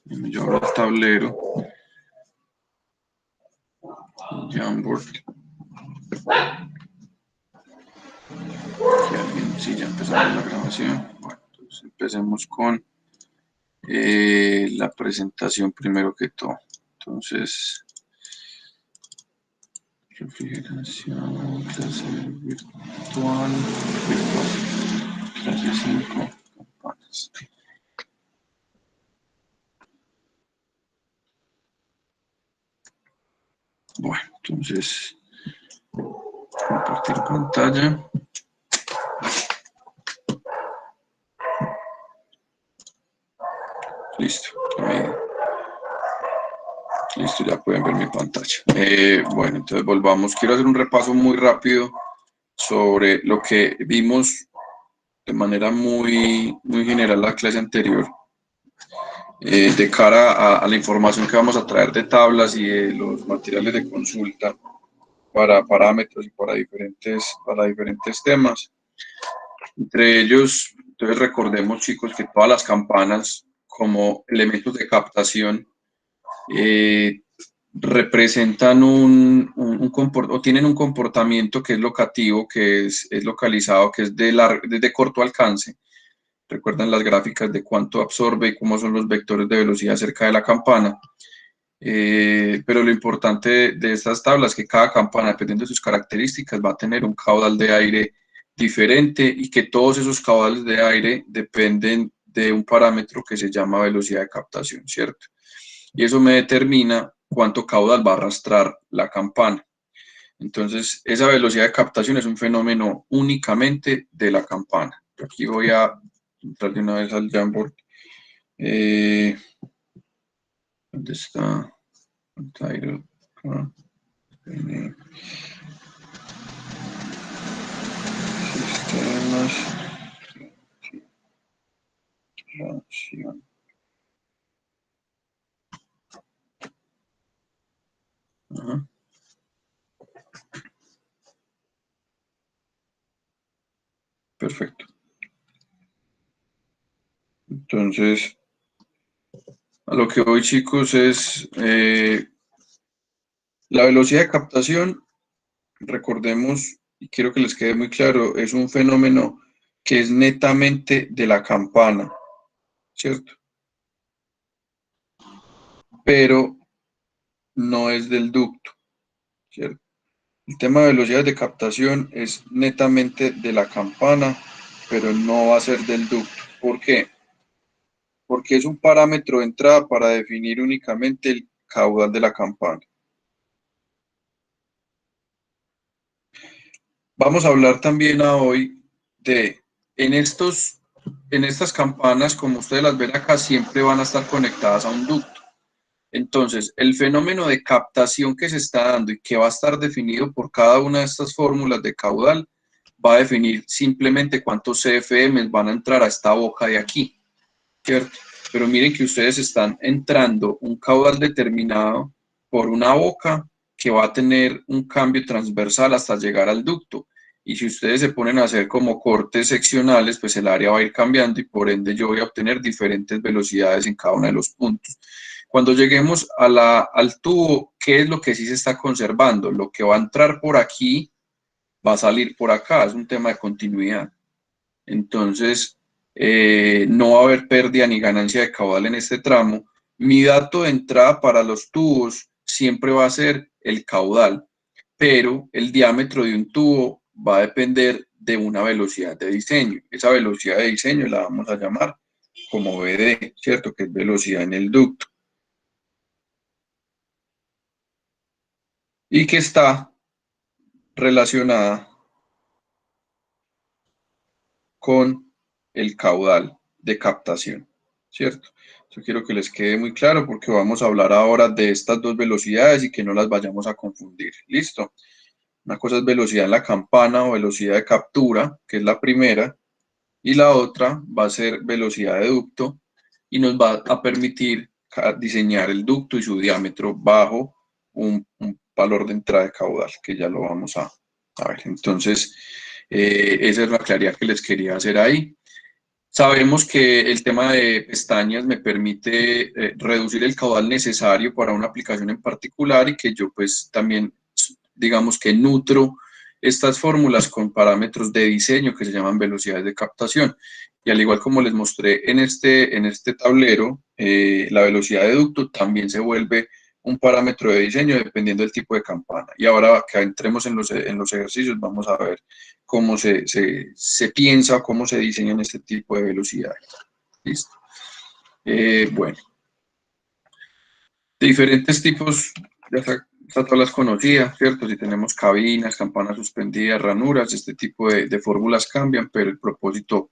Yo abro el tablero. Jamboard. Aquí alguien, sí, ya empezamos la grabación. Bueno, entonces empecemos con la presentación primero que todo. Entonces, refrigeración, clase virtual, clase 5, campanas. Bueno, entonces, compartir pantalla. Listo. Listo, ya pueden ver mi pantalla. Bueno, entonces volvamos. Quiero hacer un repaso muy rápido sobre lo que vimos de manera muy general la clase anterior. De cara a la información que vamos a traer de tablas y de los materiales de consulta para parámetros y para diferentes temas. Entre ellos, entonces recordemos, chicos, que todas las campanas como elementos de captación representan o tienen un comportamiento que es locativo, que es localizado, que es de corto alcance. Recuerdan las gráficas de cuánto absorbe y cómo son los vectores de velocidad cerca de la campana. Pero lo importante de estas tablas es que cada campana, dependiendo de sus características, va a tener un caudal de aire diferente y que todos esos caudales de aire dependen de un parámetro que se llama velocidad de captación, ¿cierto? Y eso me determina cuánto caudal va a arrastrar la campana. Entonces, esa velocidad de captación es un fenómeno únicamente de la campana. Yo aquí voy a entrar de una vez al Jamboard. ¿Dónde está? Title. Sistemas. Relación. Ajá. Perfecto. Entonces, a lo que voy, chicos, es la velocidad de captación. Recordemos, y quiero que les quede muy claro, es un fenómeno que es netamente de la campana, ¿cierto? Pero no es del ducto, ¿cierto? El tema de velocidad de captación es netamente de la campana, pero no va a ser del ducto. ¿Por qué? Porque es un parámetro de entrada para definir únicamente el caudal de la campana. Vamos a hablar también hoy de, en estas campanas, como ustedes las ven acá, siempre van a estar conectadas a un ducto. Entonces, el fenómeno de captación que se está dando y que va a estar definido por cada una de estas fórmulas de caudal, va a definir simplemente cuántos CFM van a entrar a esta boca de aquí, ¿cierto? Pero miren que ustedes están entrando un caudal determinado por una boca que va a tener un cambio transversal hasta llegar al ducto. Y si ustedes se ponen a hacer como cortes seccionales, pues el área va a ir cambiando y por ende yo voy a obtener diferentes velocidades en cada uno de los puntos. Cuando lleguemos al tubo, ¿qué es lo que sí se está conservando? Lo que va a entrar por aquí va a salir por acá, es un tema de continuidad. Entonces, no va a haber pérdida ni ganancia de caudal en este tramo. Mi dato de entrada para los tubos siempre va a ser el caudal, pero el diámetro de un tubo va a depender de una velocidad de diseño. Esa velocidad de diseño la vamos a llamar como VD, ¿cierto? Que es velocidad en el ducto. Y que está relacionada con el caudal de captación, ¿cierto? Yo quiero que les quede muy claro porque vamos a hablar ahora de estas dos velocidades y que no las vayamos a confundir. ¿Listo? Una cosa es velocidad en la campana o velocidad de captura, que es la primera, y la otra va a ser velocidad de ducto y nos va a permitir diseñar el ducto y su diámetro bajo un valor de entrada de caudal, que ya lo vamos a ver. Entonces, esa es la claridad que les quería hacer ahí. Sabemos que el tema de pestañas me permite reducir el caudal necesario para una aplicación en particular y que yo pues también, digamos que nutro estas fórmulas con parámetros de diseño que se llaman velocidades de captación. Y al igual como les mostré en este tablero, la velocidad de ducto también se vuelve un parámetro de diseño dependiendo del tipo de campana. Y ahora que entremos en los ejercicios, vamos a ver cómo se piensa, cómo se diseñan este tipo de velocidades. ¿Listo? Bueno, de diferentes tipos, ya esta todas las conocía, ¿cierto? Si tenemos cabinas, campanas suspendidas, ranuras, este tipo de fórmulas cambian, pero el propósito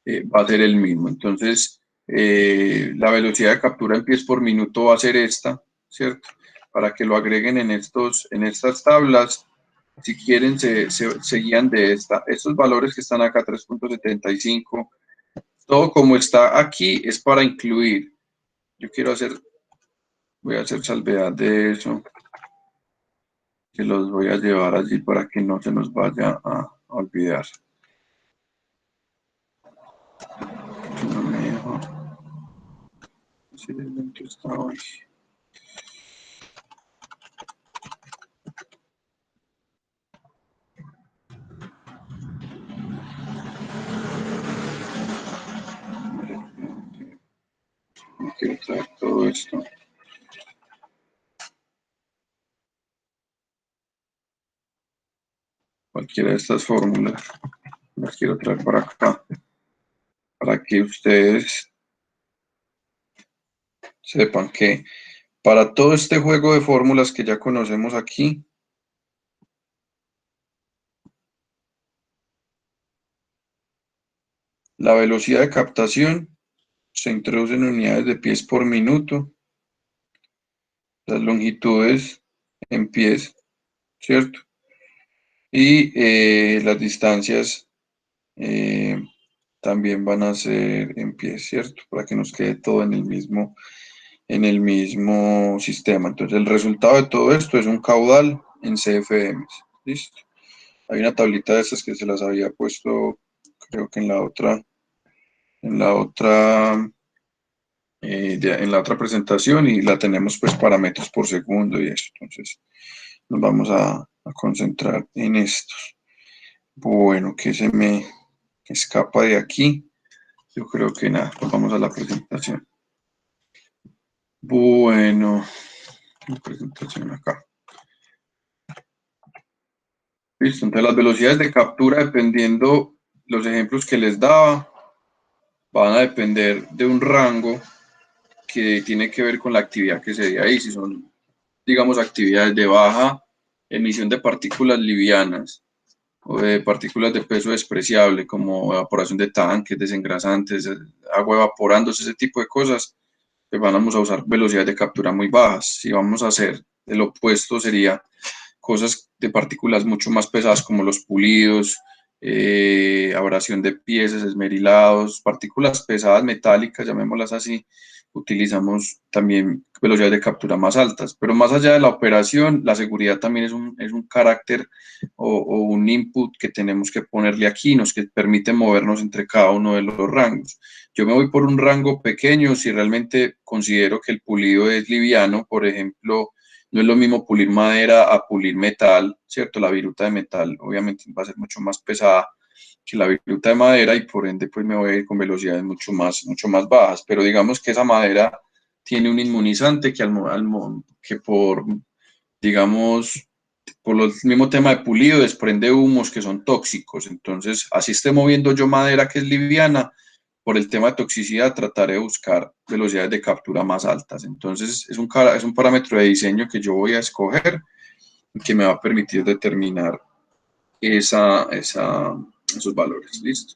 va a ser el mismo. Entonces, la velocidad de captura en pies por minuto va a ser esta, ¿cierto? Para que lo agreguen en estas tablas. Si quieren, se guían de estos valores que están acá, 3.75. Todo como está aquí es para incluir. Yo voy a hacer salvedad de eso, que los voy a llevar allí para que no se nos vaya a olvidar. No me dejo. Sí, está hoy. Quiero traer todo esto. Cualquiera de estas fórmulas las quiero traer para acá, para que ustedes sepan que para todo este juego de fórmulas que ya conocemos aquí, la velocidad de captación se introduce en unidades de pies por minuto, las longitudes en pies, ¿cierto? Y las distancias también van a ser en pies, ¿cierto? Para que nos quede todo en el mismo sistema. Entonces, el resultado de todo esto es un caudal en CFM. ¿Listo? Hay una tablita de estas que se las había puesto, creo que en la otra presentación y la tenemos pues para metros por segundo y eso. Entonces, nos vamos a concentrar en estos. Bueno, que se me escapa de aquí. Yo creo que nada, pues vamos a la presentación. Bueno, la presentación acá. Listo, entonces las velocidades de captura, dependiendo los ejemplos que les daba, van a depender de un rango que tiene que ver con la actividad que se dé ahí. Si son, digamos, actividades de baja emisión de partículas livianas o de partículas de peso despreciable, como evaporación de tanques, desengrasantes, agua evaporándose, ese tipo de cosas, pues vamos a usar velocidades de captura muy bajas. Si vamos a hacer el opuesto, sería cosas de partículas mucho más pesadas como los pulidos, abrasión de piezas, esmerilados, partículas pesadas metálicas, llamémoslas así, utilizamos también velocidades de captura más altas. Pero más allá de la operación, la seguridad también es un carácter o un input que tenemos que ponerle aquí, nos que permite movernos entre cada uno de los rangos. Yo me voy por un rango pequeño si realmente considero que el pulido es liviano, por ejemplo, no es lo mismo pulir madera a pulir metal, ¿cierto? La viruta de metal obviamente va a ser mucho más pesada que la viruta de madera y por ende pues me voy a ir con velocidades mucho más bajas, pero digamos que esa madera tiene un inmunizante que digamos, por el mismo tema de pulido desprende humos que son tóxicos, entonces así esté moviendo yo madera que es liviana, por el tema de toxicidad trataré de buscar velocidades de captura más altas. Entonces es un parámetro de diseño que yo voy a escoger y que me va a permitir determinar esos valores. ¿Listo?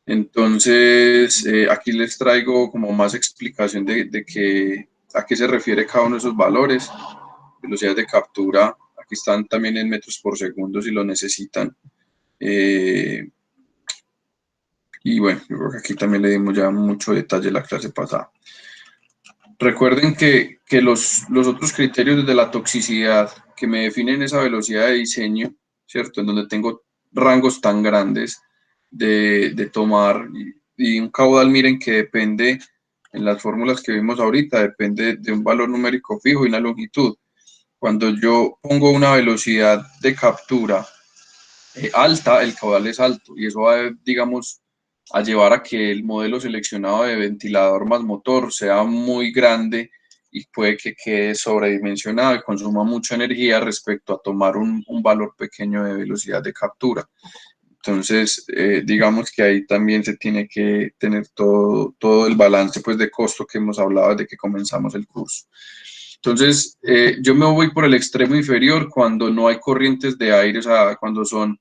Entonces aquí les traigo como más explicación de a qué se refiere cada uno de esos valores. Velocidades de captura, aquí están también en metros por segundo si lo necesitan. Y bueno, yo creo que aquí también le dimos ya mucho detalle en la clase pasada. Recuerden que los otros criterios de la toxicidad que me definen esa velocidad de diseño, ¿cierto? En donde tengo rangos tan grandes de tomar, y un caudal, miren que depende, en las fórmulas que vimos ahorita, depende de un valor numérico fijo y una longitud. Cuando yo pongo una velocidad de captura alta, el caudal es alto y eso va, digamos, a llevar a que el modelo seleccionado de ventilador más motor sea muy grande y puede que quede sobredimensionado y consuma mucha energía respecto a tomar un valor pequeño de velocidad de captura. Entonces, digamos que ahí también se tiene que tener todo el balance pues, de costo que hemos hablado desde que comenzamos el curso. Entonces, yo me voy por el extremo inferior cuando no hay corrientes de aire, o sea, cuando son,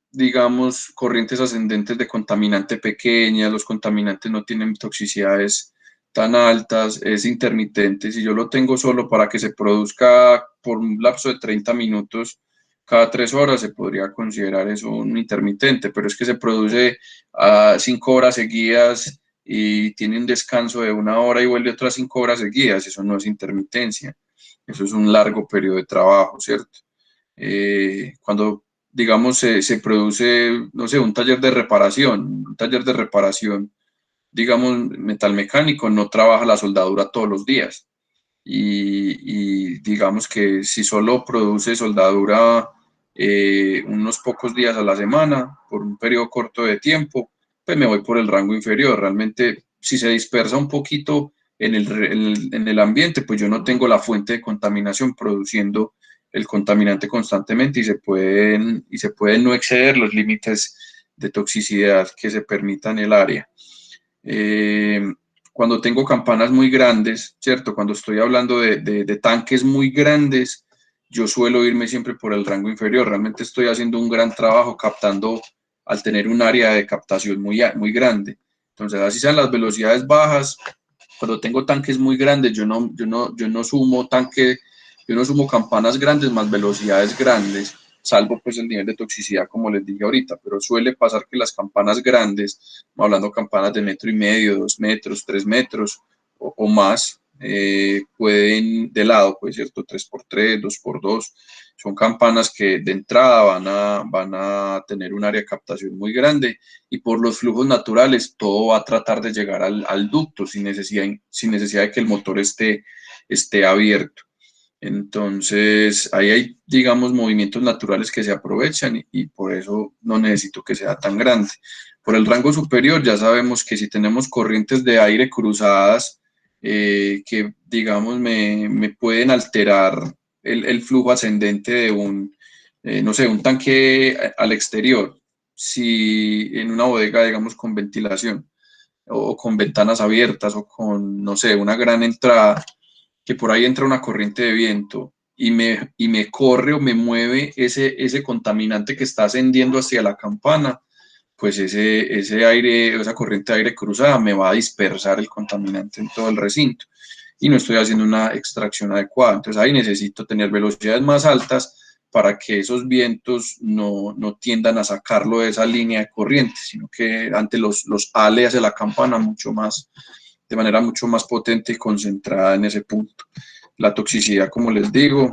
digamos, corrientes ascendentes de contaminante pequeñas, los contaminantes no tienen toxicidades tan altas, es intermitente. Si yo lo tengo solo para que se produzca por un lapso de 30 minutos cada 3 horas, se podría considerar eso un intermitente, pero es que se produce a 5 horas seguidas y tiene un descanso de 1 hora y vuelve otras 5 horas seguidas, eso no es intermitencia, eso es un largo periodo de trabajo, ¿cierto? Cuando, digamos, se produce, no sé, un taller de reparación, digamos, metalmecánico, no trabaja la soldadura todos los días. Y digamos que si solo produce soldadura unos pocos días a la semana, por un periodo corto de tiempo, pues me voy por el rango inferior. Realmente, si se dispersa un poquito en el ambiente, pues yo no tengo la fuente de contaminación produciendo el contaminante constantemente y se pueden no exceder los límites de toxicidad que se permitan en el área. Eh, Cuando tengo campanas muy grandes, ¿cierto? Cuando estoy hablando de tanques muy grandes, yo suelo irme siempre por el rango inferior. Realmente estoy haciendo un gran trabajo captando al tener un área de captación muy grande. Entonces, así sean las velocidades bajas, cuando tengo tanques muy grandes, yo no sumo campanas grandes más velocidades grandes, salvo pues el nivel de toxicidad como les dije ahorita, pero suele pasar que las campanas grandes, hablando campanas de 1,5 metros, 2 metros, 3 metros o más, pueden de lado, pues cierto, 3x3, 2x2, son campanas que de entrada van a tener un área de captación muy grande y por los flujos naturales todo va a tratar de llegar al ducto sin necesidad de que el motor esté abierto. Entonces, ahí hay, digamos, movimientos naturales que se aprovechan y por eso no necesito que sea tan grande. Por el rango superior ya sabemos que si tenemos corrientes de aire cruzadas que, digamos, me pueden alterar el flujo ascendente de no sé, un tanque al exterior, si en una bodega, digamos, con ventilación o con ventanas abiertas o con, no sé, una gran entrada, que por ahí entra una corriente de viento y me corre o me mueve ese contaminante que está ascendiendo hacia la campana, pues ese aire, esa corriente de aire cruzada me va a dispersar el contaminante en todo el recinto y no estoy haciendo una extracción adecuada. Entonces ahí necesito tener velocidades más altas para que esos vientos no tiendan a sacarlo de esa línea de corriente, sino que ante los ale hacia la campana de manera mucho más potente y concentrada en ese punto. La toxicidad, como les digo,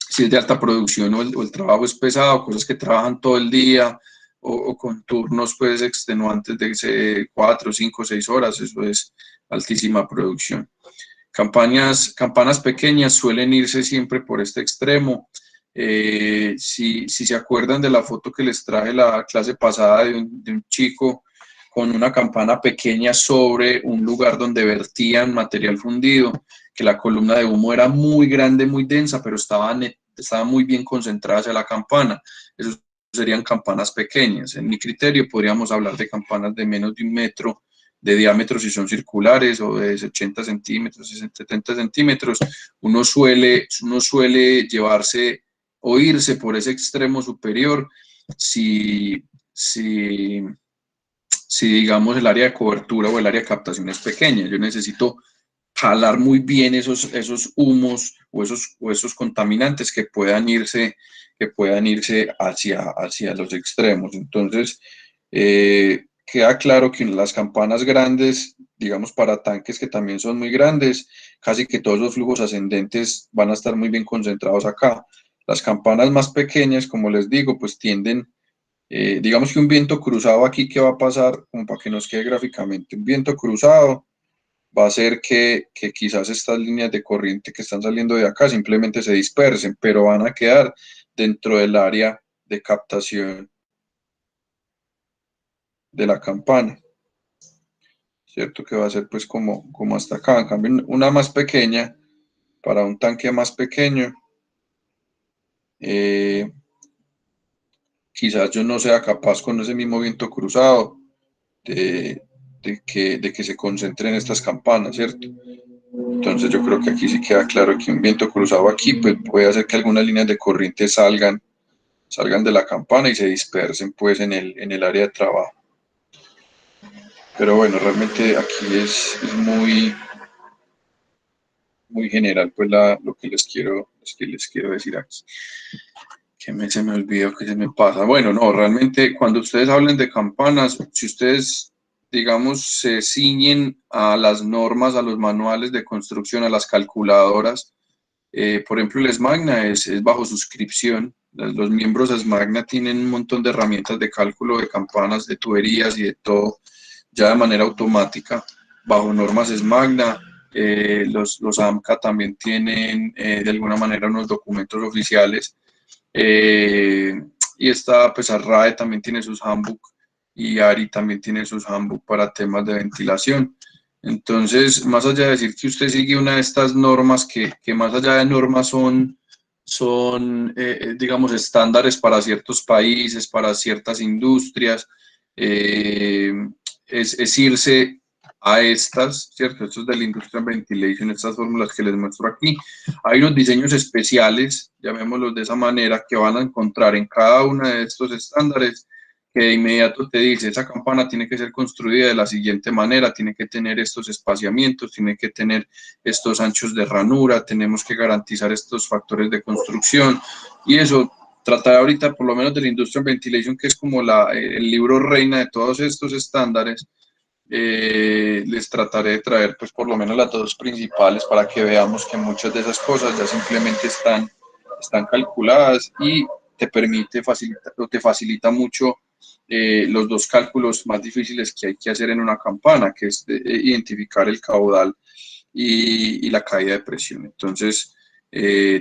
si es de alta producción o el trabajo es pesado, cosas que trabajan todo el día o con turnos pues extenuantes de 4, 5, 6 horas, eso es altísima producción. Campanas pequeñas suelen irse siempre por este extremo. Si se acuerdan de la foto que les traje la clase pasada de un chico con una campana pequeña sobre un lugar donde vertían material fundido, que la columna de humo era muy grande, muy densa, pero estaba muy bien concentrada hacia la campana. Eso serían campanas pequeñas. En mi criterio podríamos hablar de campanas de menos de 1 metro de diámetro si son circulares o de 80 centímetros, 70 centímetros. Uno suele llevarse o irse por ese extremo superior si si digamos el área de cobertura o el área de captación es pequeña. Yo necesito jalar muy bien esos humos o esos contaminantes que puedan irse hacia los extremos. Entonces, queda claro que en las campanas grandes, digamos para tanques que también son muy grandes, casi que todos los flujos ascendentes van a estar muy bien concentrados acá. Las campanas más pequeñas, como les digo, pues tienden Digamos que un viento cruzado aquí, ¿qué va a pasar? Como para que nos quede gráficamente, un viento cruzado va a hacer que quizás estas líneas de corriente que están saliendo de acá simplemente se dispersen, pero van a quedar dentro del área de captación de la campana, ¿cierto? Que va a ser pues como hasta acá. En cambio, una más pequeña, para un tanque más pequeño, eh, quizás yo no sea capaz con ese mismo viento cruzado de, de que se concentren estas campanas, ¿cierto? Entonces yo creo que aquí sí queda claro que un viento cruzado aquí pues, puede hacer que algunas líneas de corriente salgan de la campana y se dispersen pues en el área de trabajo. Pero bueno, realmente aquí es muy general pues lo que les quiero decir aquí. Se me olvidó, que se me pasa. Bueno, no, realmente cuando ustedes hablen de campanas, si ustedes, digamos, se ciñen a las normas, a los manuales de construcción, a las calculadoras, por ejemplo, el SMAGNA es bajo suscripción. Los miembros de SMAGNA tienen un montón de herramientas de cálculo de campanas, de tuberías y de todo, ya de manera automática, bajo normas SMAGNA. Los AMCA también tienen de alguna manera unos documentos oficiales, eh, y esta, pues Arrae también tiene sus handbook y ARI también tiene sus handbook para temas de ventilación. Entonces, más allá de decir que usted sigue una de estas normas, que más allá de normas son digamos, estándares para ciertos países, para ciertas industrias, eh, es irse a estas, ¿cierto? Esto es de la Industrial Ventilation, estas fórmulas que les muestro aquí. Hay unos diseños especiales, llamémoslos de esa manera, que van a encontrar en cada uno de estos estándares, que de inmediato te dice, esa campana tiene que ser construida de la siguiente manera, tiene que tener estos espaciamientos, tiene que tener estos anchos de ranura, tenemos que garantizar estos factores de construcción, y eso tratar ahorita por lo menos de la Industrial Ventilation, que es como el libro reina de todos estos estándares. Les trataré de traer pues por lo menos las dos principales para que veamos que muchas de esas cosas ya simplemente están calculadas, y te facilita mucho los dos cálculos más difíciles que hay que hacer en una campana, que es identificar el caudal y la caída de presión. Entonces,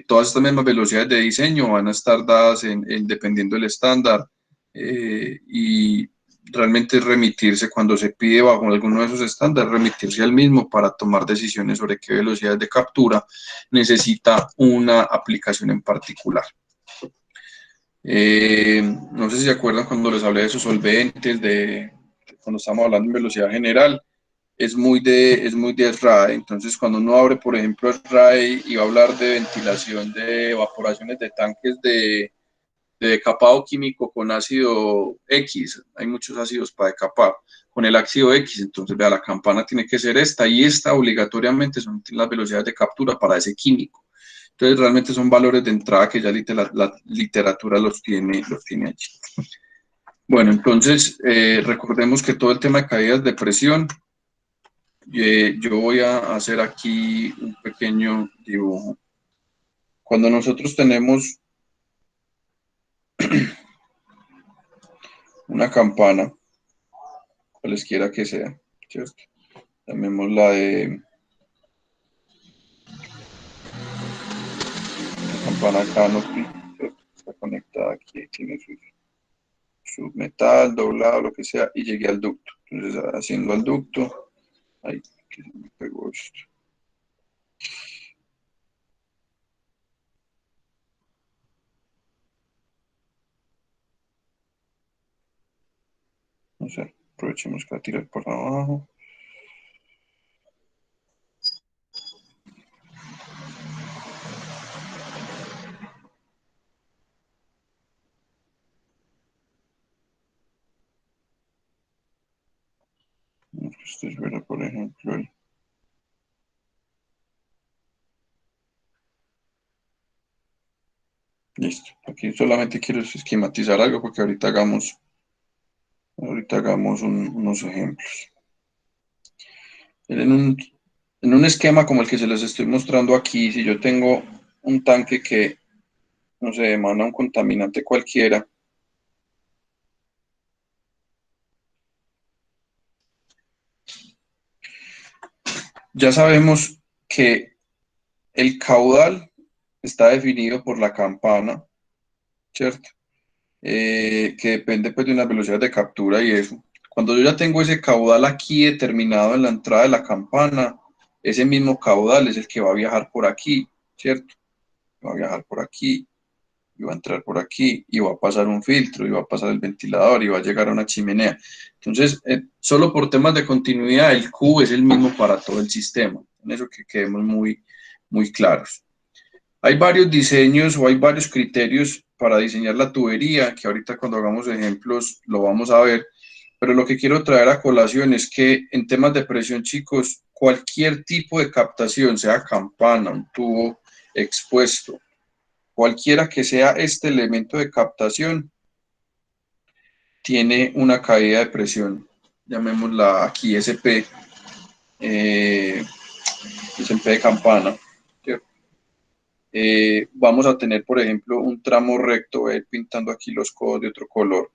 todas estas mismas velocidades de diseño van a estar dadas dependiendo del estándar, y realmente remitirse cuando se pide bajo alguno de esos estándares, remitirse al mismo para tomar decisiones sobre qué velocidades de captura necesita una aplicación en particular. No sé si se acuerdan cuando les hablé de esos solventes, cuando estamos hablando en velocidad general, es muy de SRAE. Entonces, cuando uno abre, por ejemplo, SRAE y va a hablar de ventilación de evaporaciones de tanques de decapado químico con ácido X, hay muchos ácidos para decapar, con el ácido X, entonces vea, la campana tiene que ser esta, y esta obligatoriamente son las velocidades de captura para ese químico. Entonces realmente son valores de entrada que ya la literatura los tiene allí. Bueno, entonces recordemos que todo el tema de caídas de presión, yo voy a hacer aquí un pequeño dibujo. Cuando nosotros tenemos una campana, cualesquiera que sea, ¿cierto? Llamémosla de campana canopy, ¿cierto? Está conectada aquí, tiene su metal doblado, lo que sea, y llegué al ducto. Entonces, haciendo al ducto, ahí, que se me pegó esto. No sé, aprovechemos para tirar por abajo. Esto es ver, por ejemplo, listo. Aquí solamente quiero esquematizar algo porque ahorita hagamos unos ejemplos. En un esquema como el que se les estoy mostrando aquí, si yo tengo un tanque que, no sé, emana un contaminante cualquiera, ya sabemos que el caudal está definido por la campana, ¿cierto? Que depende pues de una velocidad de captura y eso. Cuando yo ya tengo ese caudal aquí determinado en la entrada de la campana, ese mismo caudal es el que va a viajar por aquí, ¿cierto? Va a viajar por aquí, y va a entrar por aquí, y va a pasar un filtro, y va a pasar el ventilador, y va a llegar a una chimenea. Entonces, solo por temas de continuidad, el Q es el mismo para todo el sistema. En eso que quedemos muy claros. Hay varios diseños o hay varios criterios para diseñar la tubería, que ahorita cuando hagamos ejemplos lo vamos a ver, pero lo que quiero traer a colación es que en temas de presión, chicos, cualquier tipo de captación, sea campana, un tubo expuesto, cualquiera que sea este elemento de captación, tiene una caída de presión, llamémosla aquí SP, SP de campana. Vamos a tener, por ejemplo, un tramo recto, voy a ir pintando aquí los codos de otro color.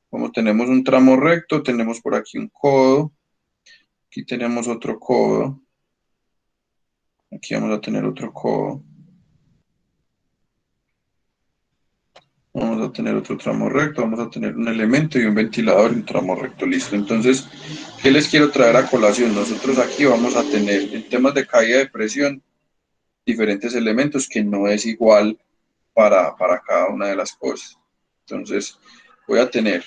Como tenemos un tramo recto, tenemos por aquí un codo, aquí tenemos otro codo, aquí vamos a tener otro codo, vamos a tener otro tramo recto, vamos a tener un elemento y un ventilador y un tramo recto, listo. Entonces, ¿qué les quiero traer a colación? Nosotros aquí vamos a tener, en temas de caída de presión, diferentes elementos que no es igual para cada una de las cosas. Entonces, voy a tener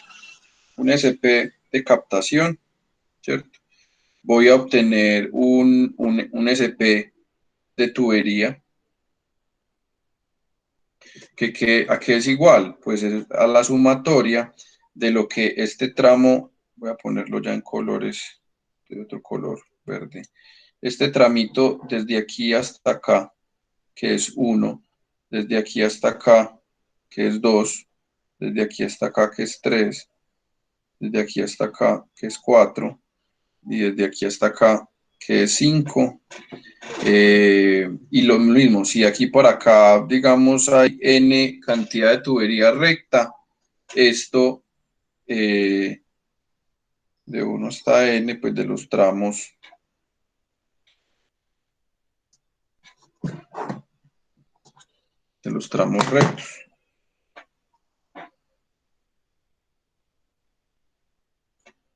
un SP de captación, ¿cierto? Voy a obtener un SP de tubería, ¿a qué es igual? Pues es a la sumatoria de lo que este tramo, voy a ponerlo ya en colores de otro color, verde. Este tramito desde aquí hasta acá, que es 1, desde aquí hasta acá, que es 2, desde aquí hasta acá, que es 3, desde aquí hasta acá, que es 4, y desde aquí hasta acá, que es 5. Y lo mismo, si aquí por acá, digamos, hay N cantidad de tubería recta, esto de 1 hasta N, pues de los tramos rectos.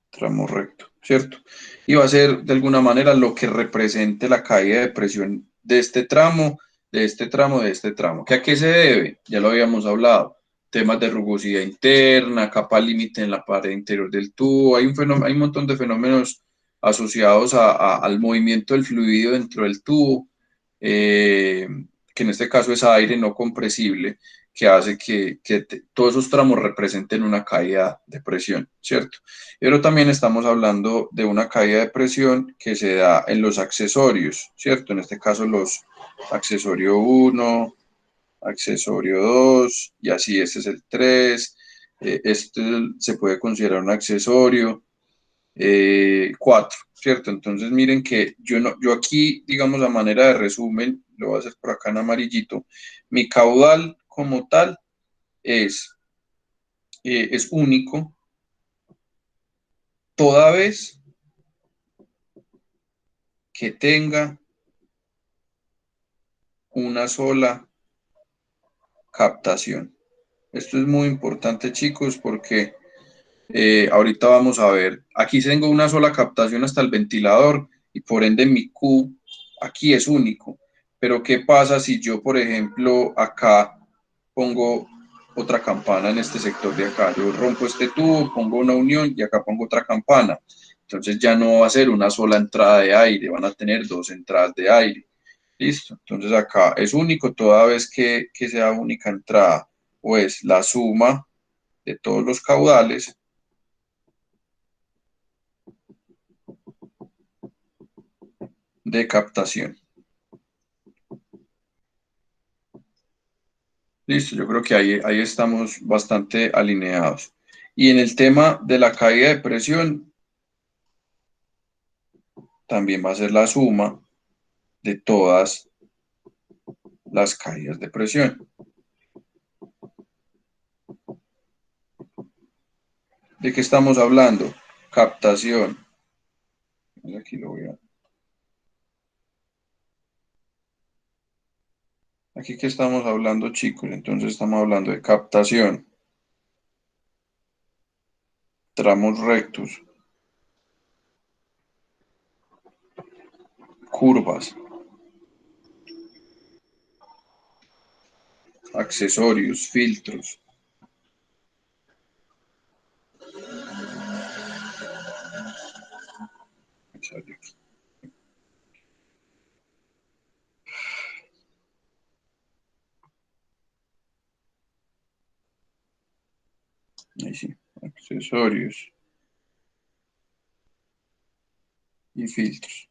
Tramo recto, ¿cierto? Y va a ser de alguna manera lo que represente la caída de presión de este tramo, de este tramo, de este tramo. ¿Que a qué se debe? Ya lo habíamos hablado. Temas de rugosidad interna, capa límite en la pared interior del tubo. Hay un montón de fenómenos asociados al movimiento del fluido dentro del tubo, que en este caso es aire no compresible, que hace que todos esos tramos representen una caída de presión, ¿cierto? Pero también estamos hablando de una caída de presión que se da en los accesorios, ¿cierto? En este caso los accesorio 1, accesorio 2, y así este es el 3. Este se puede considerar un accesorio 4, ¿cierto? Entonces miren que yo aquí, digamos a manera de resumen, lo voy a hacer por acá en amarillito, mi caudal como tal es único, toda vez que tenga una sola captación. Esto es muy importante, chicos, porque ahorita vamos a ver, aquí tengo una sola captación hasta el ventilador y por ende mi Q aquí es único. Pero ¿qué pasa si yo, por ejemplo, acá pongo otra campana en este sector de acá? Yo rompo este tubo, pongo una unión y acá pongo otra campana. Entonces ya no va a ser una sola entrada de aire, van a tener dos entradas de aire. Listo. Entonces acá es único toda vez que sea única entrada, o es la suma de todos los caudales de captación. Listo, yo creo que ahí estamos bastante alineados. Y en el tema de la caída de presión, también va a ser la suma de todas las caídas de presión. ¿De qué estamos hablando? Captación. Aquí lo voy a Aquí que estamos hablando, chicos, entonces estamos hablando de captación, tramos rectos, curvas, accesorios, filtros. Ahí sí, accesorios y filtros.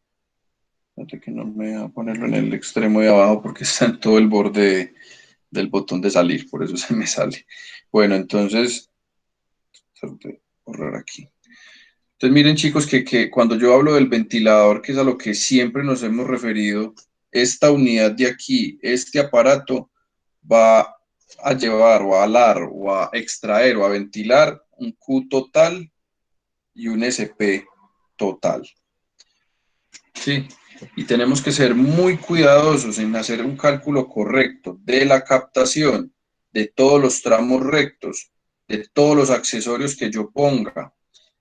Fíjate que no me voy a ponerlo en el extremo de abajo porque está en todo el borde del botón de salir, por eso se me sale. Bueno, entonces, borrar aquí. Entonces miren chicos que cuando yo hablo del ventilador, que es a lo que siempre nos hemos referido, esta unidad de aquí, este aparato, va a llevar o a alar o a extraer o a ventilar un Q total y un SP total. Sí, y tenemos que ser muy cuidadosos en hacer un cálculo correcto de la captación, de todos los tramos rectos, de todos los accesorios que yo ponga,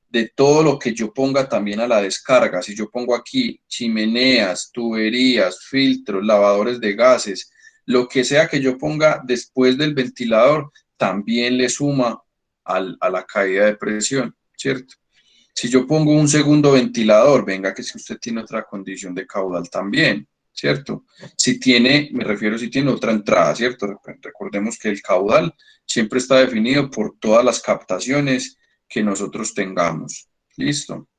de todo lo que yo ponga también a la descarga. Si yo pongo aquí chimeneas, tuberías, filtros, lavadores de gases, lo que sea que yo ponga después del ventilador, también le suma a la caída de presión, ¿cierto? Si yo pongo un segundo ventilador, venga que si usted tiene otra condición de caudal también, ¿cierto? Si tiene, me refiero si tiene otra entrada, ¿cierto? Recordemos que el caudal siempre está definido por todas las captaciones que nosotros tengamos, ¿listo?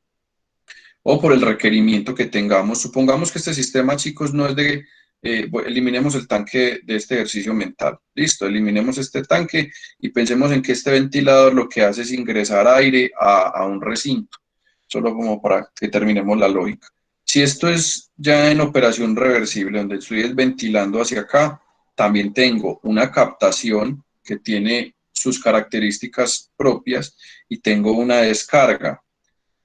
O por el requerimiento que tengamos. Supongamos que este sistema, chicos, no es de, eliminemos el tanque de este ejercicio mental, listo, eliminemos este tanque y pensemos en que este ventilador lo que hace es ingresar aire a un recinto, solo como para que terminemos la lógica. Si esto es ya en operación reversible, donde estoy ventilando hacia acá, también tengo una captación que tiene sus características propias y tengo una descarga.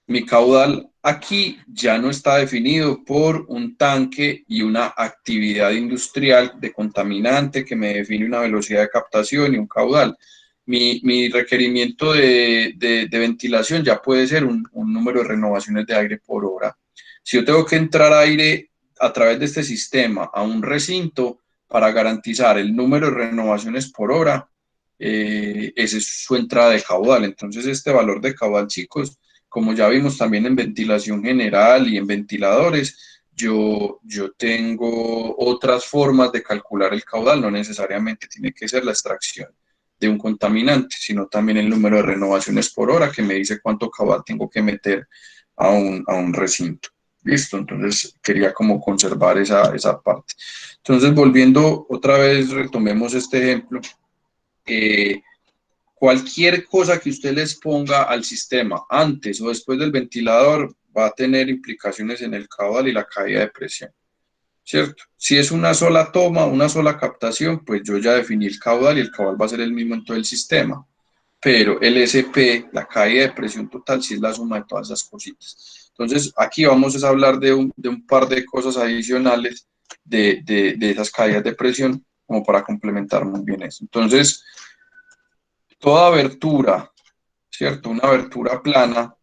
Mi caudal aquí ya no está definido por un tanque y una actividad industrial de contaminante que me define una velocidad de captación y un caudal. Mi requerimiento de ventilación ya puede ser un número de renovaciones de aire por hora. Si yo tengo que entrar aire a través de este sistema a un recinto para garantizar el número de renovaciones por hora, esa es su entrada de caudal. Entonces, este valor de caudal, chicos, como ya vimos también en ventilación general y en ventiladores, yo tengo otras formas de calcular el caudal, no necesariamente tiene que ser la extracción de un contaminante, sino también el número de renovaciones por hora que me dice cuánto caudal tengo que meter a un recinto. Listo, entonces quería como conservar esa parte. Entonces, volviendo otra vez, retomemos este ejemplo. Eh, Cualquier cosa que usted les ponga al sistema antes o después del ventilador va a tener implicaciones en el caudal y la caída de presión, ¿cierto? Si es una sola toma, una sola captación, pues yo ya definí el caudal y el caudal va a ser el mismo en todo el sistema. Pero el SP, la caída de presión total, sí es la suma de todas esas cositas. Entonces, aquí vamos a hablar de un par de cosas adicionales de esas caídas de presión, como para complementar muy bien eso. Entonces, toda abertura, ¿cierto? Una abertura plana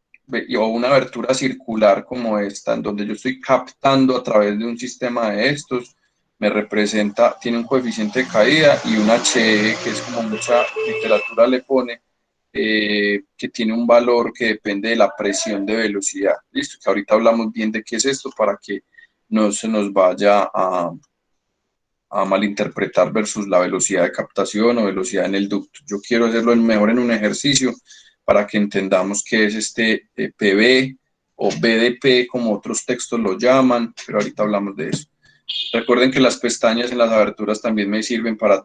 o una abertura circular como esta, en donde yo estoy captando a través de un sistema de estos, me representa, tiene un coeficiente de caída y un HE, que es como mucha literatura le pone, que tiene un valor que depende de la presión de velocidad. Listo, que ahorita hablamos bien de qué es esto para que no se nos vaya a malinterpretar versus la velocidad de captación o velocidad en el ducto. Yo quiero hacerlo mejor en un ejercicio para que entendamos qué es este PB o BDP, como otros textos lo llaman, pero ahorita hablamos de eso. Recuerden que las pestañas en las aberturas también me sirven para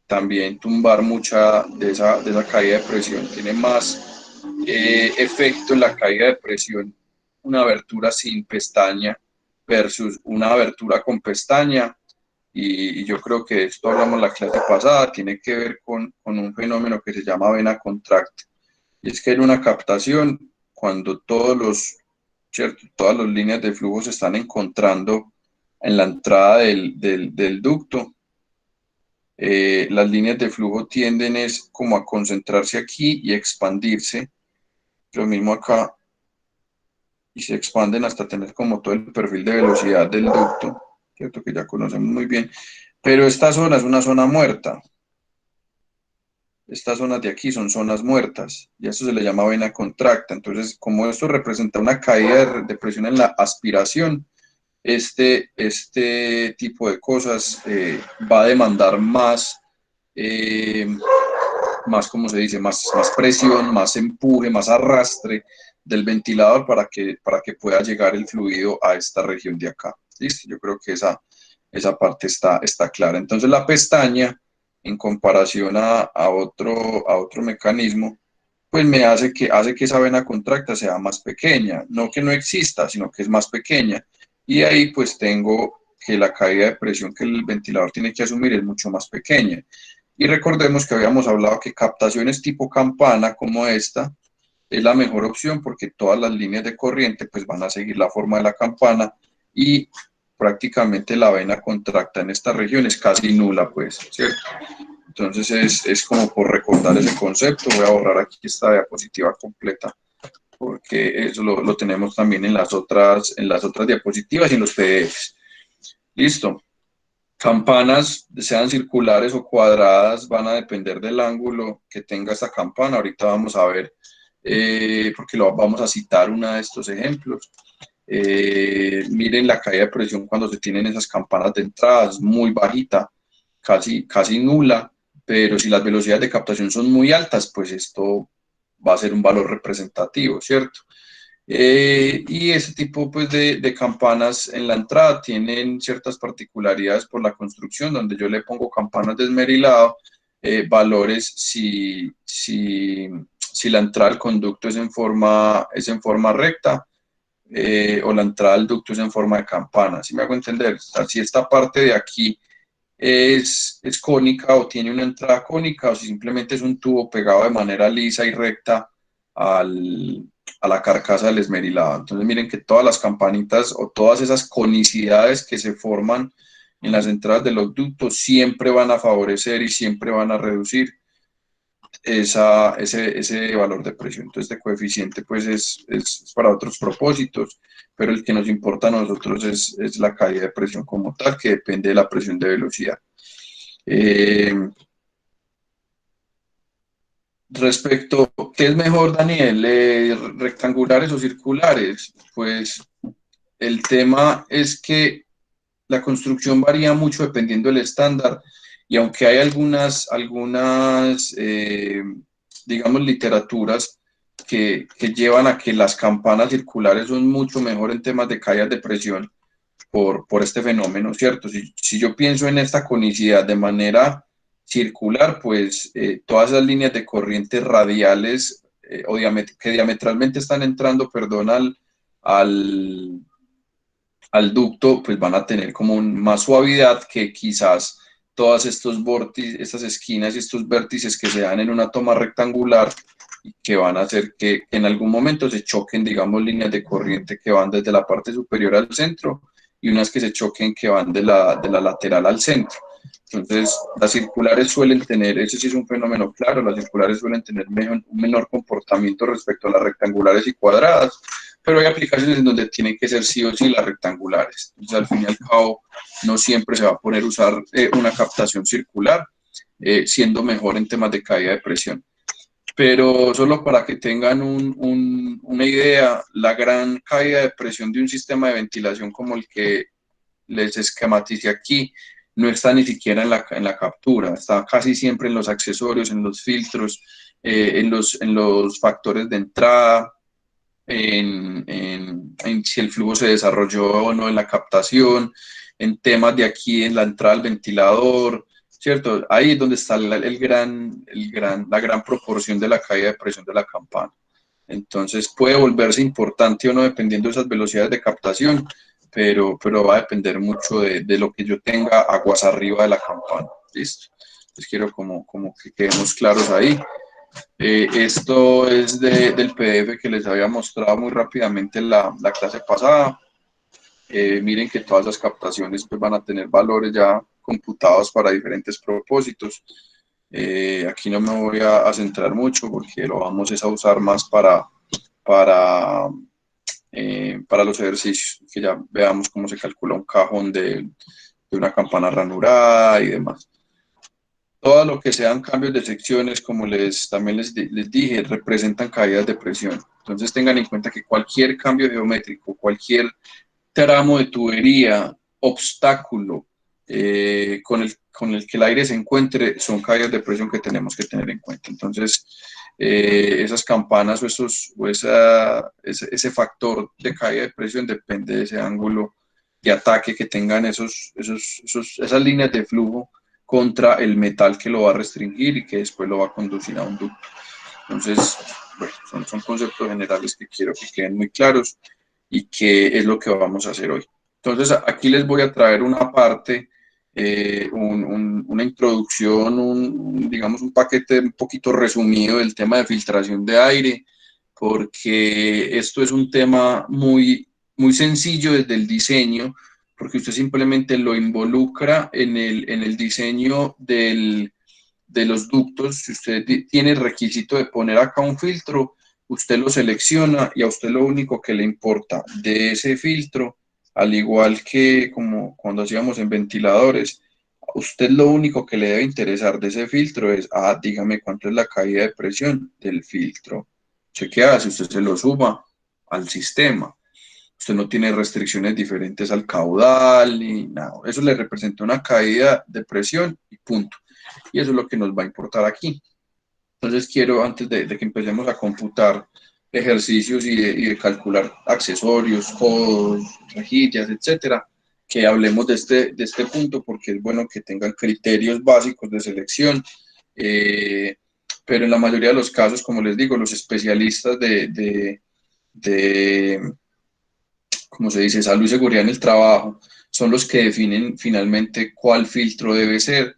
también tumbar mucha de esa caída de presión. Tiene más efecto en la caída de presión una abertura sin pestaña versus una abertura con pestaña. Y yo creo que esto hablamos la clase pasada, tiene que ver con un fenómeno que se llama vena contracta. Y es que en una captación, cuando ¿cierto? Todas las líneas de flujo se están encontrando en la entrada del ducto, las líneas de flujo tienden es como a concentrarse aquí y expandirse, lo mismo acá, y se expanden hasta tener como todo el perfil de velocidad del ducto, ¿cierto? Que ya conocemos muy bien, pero esta zona es una zona muerta. Estas zonas de aquí son zonas muertas y a eso se le llama vena contracta. Entonces, como esto representa una caída de presión en la aspiración, este tipo de cosas va a demandar más, ¿cómo se dice? Más presión, más empuje, más arrastre del ventilador para que pueda llegar el fluido a esta región de acá. ¿Listo? Yo creo que esa parte está clara. Entonces, la pestaña, en comparación a otro mecanismo, pues me hace que esa vena contracta sea más pequeña, no que no exista, sino que es más pequeña. Y ahí pues tengo que la caída de presión que el ventilador tiene que asumir es mucho más pequeña. Y recordemos que habíamos hablado que captaciones tipo campana como esta es la mejor opción porque todas las líneas de corriente pues van a seguir la forma de la campana y prácticamente la vena contracta en esta región es casi nula, pues, ¿cierto? Entonces es como por recordar ese concepto. Voy a borrar aquí esta diapositiva completa porque eso lo tenemos también en las otras diapositivas y en los PDFs. Listo. Campanas, sean circulares o cuadradas, van a depender del ángulo que tenga esta campana. Ahorita vamos a ver, porque vamos a citar uno de estos ejemplos. Miren la caída de presión cuando se tienen esas campanas de entrada, es muy bajita, casi nula, pero si las velocidades de captación son muy altas, pues esto va a ser un valor representativo, ¿cierto? Y ese tipo pues, de campanas en la entrada tienen ciertas particularidades por la construcción, donde yo le pongo campanas de esmerilado, valores si la entrada del conducto es en forma recta, o la entrada del ducto es en forma de campana. ¿Sí me hago entender? O sea, si esta parte de aquí es cónica o tiene una entrada cónica o si simplemente es un tubo pegado de manera lisa y recta a la carcasa del esmerilado. Entonces miren que todas las campanitas o todas esas conicidades que se forman en las entradas de los ductos siempre van a favorecer y siempre van a reducir ese valor de presión. Entonces, este coeficiente pues es para otros propósitos, pero el que nos importa a nosotros es la caída de presión como tal, que depende de la presión de velocidad. Respecto, ¿qué es mejor, Daniel? ¿Rectangulares o circulares? Pues el tema es que la construcción varía mucho dependiendo del estándar y aunque hay algunas digamos, literaturas que llevan a que las campanas circulares son mucho mejor en temas de caídas de presión por este fenómeno, ¿cierto? Si yo pienso en esta conicidad de manera circular, pues todas esas líneas de corrientes radiales que diametralmente están entrando, perdón, al, al ducto, pues van a tener como más suavidad que quizás todas estos vórtices, estas esquinas y estos vértices que se dan en una toma rectangular y que van a hacer que en algún momento se choquen, digamos, líneas de corriente que van desde la parte superior al centro y unas que se choquen que van de la lateral al centro. Entonces, las circulares suelen tener, ese sí es un fenómeno claro, las circulares suelen tener un menor comportamiento respecto a las rectangulares y cuadradas, pero hay aplicaciones en donde tienen que ser sí o sí las rectangulares. Entonces, al fin y al cabo, no siempre se va a poner a usar una captación circular, siendo mejor en temas de caída de presión. Pero solo para que tengan una idea, la gran caída de presión de un sistema de ventilación como el que les esquematice aquí, no está ni siquiera en la captura, está casi siempre en los accesorios, en los filtros, en los factores de entrada, en si el flujo se desarrolló o no en la captación, en temas de aquí en la entrada del ventilador, ¿cierto? Ahí es donde está la gran proporción de la caída de presión de la campana. Entonces puede volverse importante o no dependiendo de esas velocidades de captación, pero va a depender mucho de lo que yo tenga aguas arriba de la campana. ¿Listo? Entonces quiero como que quedemos claros ahí. Esto es del PDF que les había mostrado muy rápidamente en la clase pasada. Miren que todas las captaciones pues, van a tener valores ya computados para diferentes propósitos. Aquí no me voy a centrar mucho porque lo vamos a usar más para, para los ejercicios, que ya veamos cómo se calcula un cajón de una campana ranurada y demás. Todo lo que sean cambios de secciones, como también les dije, representan caídas de presión. Entonces tengan en cuenta que cualquier cambio geométrico, cualquier tramo de tubería, obstáculo con el que el aire se encuentre, son caídas de presión que tenemos que tener en cuenta. Entonces, esas campanas ese factor de caída de presión depende de ese ángulo de ataque que tengan esas líneas de flujo contra el metal que lo va a restringir y que después lo va a conducir a un ducto. Entonces, bueno, son conceptos generales que quiero que queden muy claros y que es lo que vamos a hacer hoy. Entonces, aquí les voy a traer una parte, una introducción, digamos, un paquete un poquito resumido del tema de filtración de aire, porque esto es un tema muy sencillo desde el diseño, porque usted simplemente lo involucra en el diseño de los ductos. Si usted tiene el requisito de poner acá un filtro, usted lo selecciona y a usted lo único que le importa de ese filtro, al igual que como cuando hacíamos en ventiladores, a usted lo único que le debe interesar de ese filtro es, dígame cuánto es la caída de presión del filtro. ¿Qué hace? Usted se lo suma al sistema. Usted no tiene restricciones diferentes al caudal ni nada. Eso le representa una caída de presión y punto. Y eso es lo que nos va a importar aquí. Entonces quiero, antes de que empecemos a computar ejercicios y de calcular accesorios, codos, rejillas, etcétera, que hablemos de este punto porque es bueno que tengan criterios básicos de selección. Pero en la mayoría de los casos, como les digo, los especialistas de como se dice, salud y seguridad en el trabajo, son los que definen finalmente cuál filtro debe ser,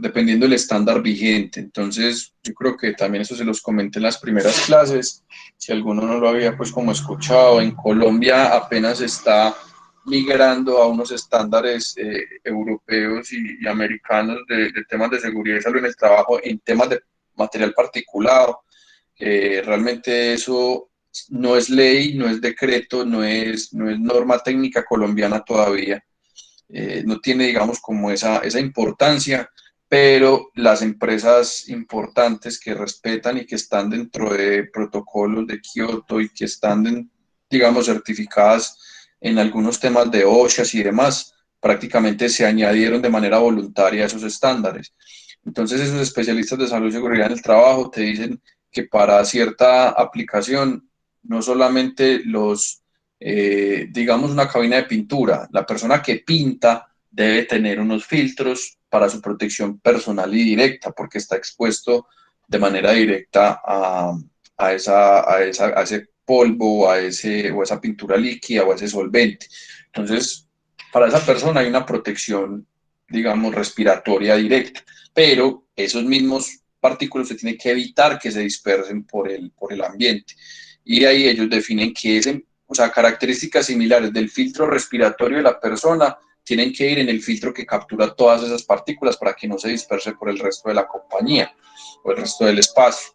dependiendo del estándar vigente. Entonces, yo creo que también eso se los comenté en las primeras clases, si alguno no lo había pues como escuchado, en Colombia apenas está migrando a unos estándares europeos y americanos de temas de seguridad y salud en el trabajo, en temas de material particulado. Realmente eso no es ley, no es decreto, no es norma técnica colombiana todavía. No tiene, digamos, como esa importancia, pero las empresas importantes que respetan y que están dentro de protocolos de Kioto y que están, digamos, certificadas en algunos temas de OSHA y demás, prácticamente se añadieron de manera voluntaria a esos estándares. Entonces, esos especialistas de salud y seguridad en el trabajo te dicen que para cierta aplicación, no solamente digamos, una cabina de pintura. La persona que pinta debe tener unos filtros para su protección personal y directa, porque está expuesto de manera directa a ese polvo, o a esa pintura líquida o a ese solvente. Entonces, para esa persona hay una protección, digamos, respiratoria directa, pero esos mismos partículas se tiene que evitar que se dispersen por el ambiente. Y ahí ellos definen que o sea, características similares del filtro respiratorio de la persona tienen que ir en el filtro que captura todas esas partículas para que no se disperse por el resto de la compañía o el resto del espacio.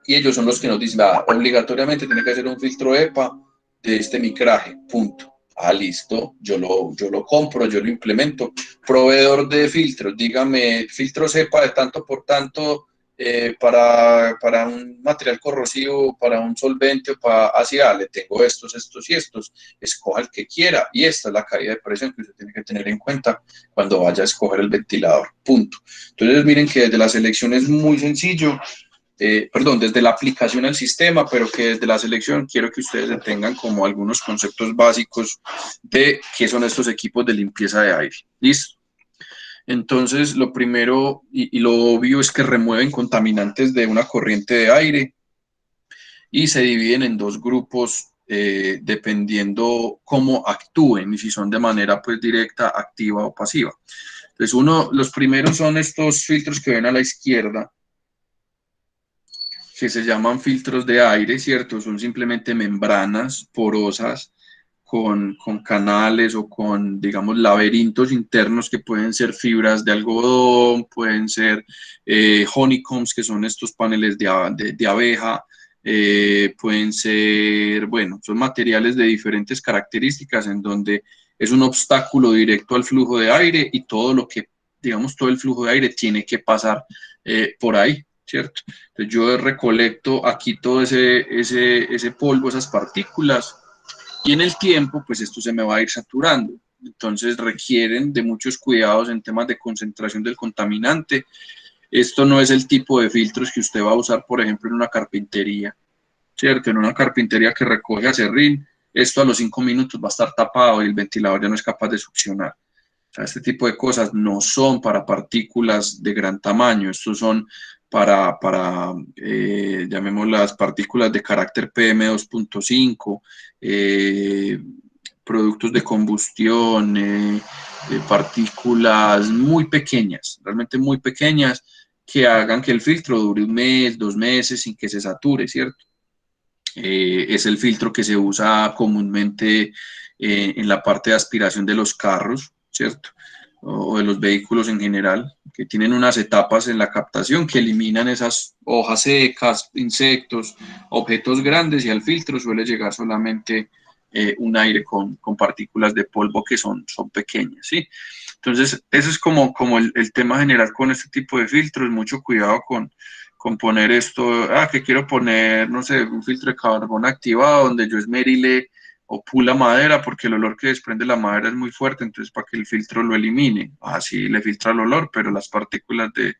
Y ellos son los que nos dicen, obligatoriamente tiene que ser un filtro EPA de este micraje, punto. Listo, yo lo compro, yo lo implemento. Proveedor de filtros, dígame, filtros EPA de tanto por tanto para un material corrosivo, para un solvente, así, le tengo estos y estos, escoja el que quiera, y esta es la caída de presión que usted tiene que tener en cuenta cuando vaya a escoger el ventilador, punto. Entonces miren que desde la selección es muy sencillo, desde la aplicación al sistema, pero que desde la selección quiero que ustedes tengan como algunos conceptos básicos de qué son estos equipos de limpieza de aire. ¿Listo? Entonces, lo primero y lo obvio es que remueven contaminantes de una corriente de aire y se dividen en dos grupos dependiendo cómo actúen y si son de manera pues directa, activa o pasiva. Entonces, los primeros son estos filtros que ven a la izquierda, que se llaman filtros de aire, ¿cierto? Son simplemente membranas porosas con canales o con, digamos, laberintos internos que pueden ser fibras de algodón, pueden ser honeycombs, que son estos paneles de abeja, pueden ser, bueno, son materiales de diferentes características en donde es un obstáculo directo al flujo de aire y todo lo que, digamos, todo el flujo de aire tiene que pasar por ahí, ¿cierto? Entonces yo recolecto aquí todo ese polvo, esas partículas, y en el tiempo, pues esto se me va a ir saturando. Entonces requieren de muchos cuidados en temas de concentración del contaminante. Esto no es el tipo de filtros que usted va a usar, por ejemplo, en una carpintería, ¿cierto? En una carpintería que recoge acerrín, esto a los 5 minutos va a estar tapado y el ventilador ya no es capaz de succionar. O sea, este tipo de cosas no son para partículas de gran tamaño, estos son para llamémoslas partículas de carácter PM2.5, productos de combustión, partículas muy pequeñas, realmente muy pequeñas, que hagan que el filtro dure 1 mes, 2 meses sin que se sature, ¿cierto? Es el filtro que se usa comúnmente en la parte de aspiración de los carros, ¿cierto? O de los vehículos en general, que tienen unas etapas en la captación que eliminan esas hojas secas, insectos, objetos grandes, y al filtro suele llegar solamente un aire con partículas de polvo que son pequeñas, ¿sí? Entonces, eso es como el tema general con este tipo de filtros, mucho cuidado con poner esto, que quiero poner, no sé, un filtro de carbón activado donde yo esmerile o pula madera porque el olor que desprende la madera es muy fuerte, entonces para que el filtro lo elimine, así le filtra el olor, pero las partículas de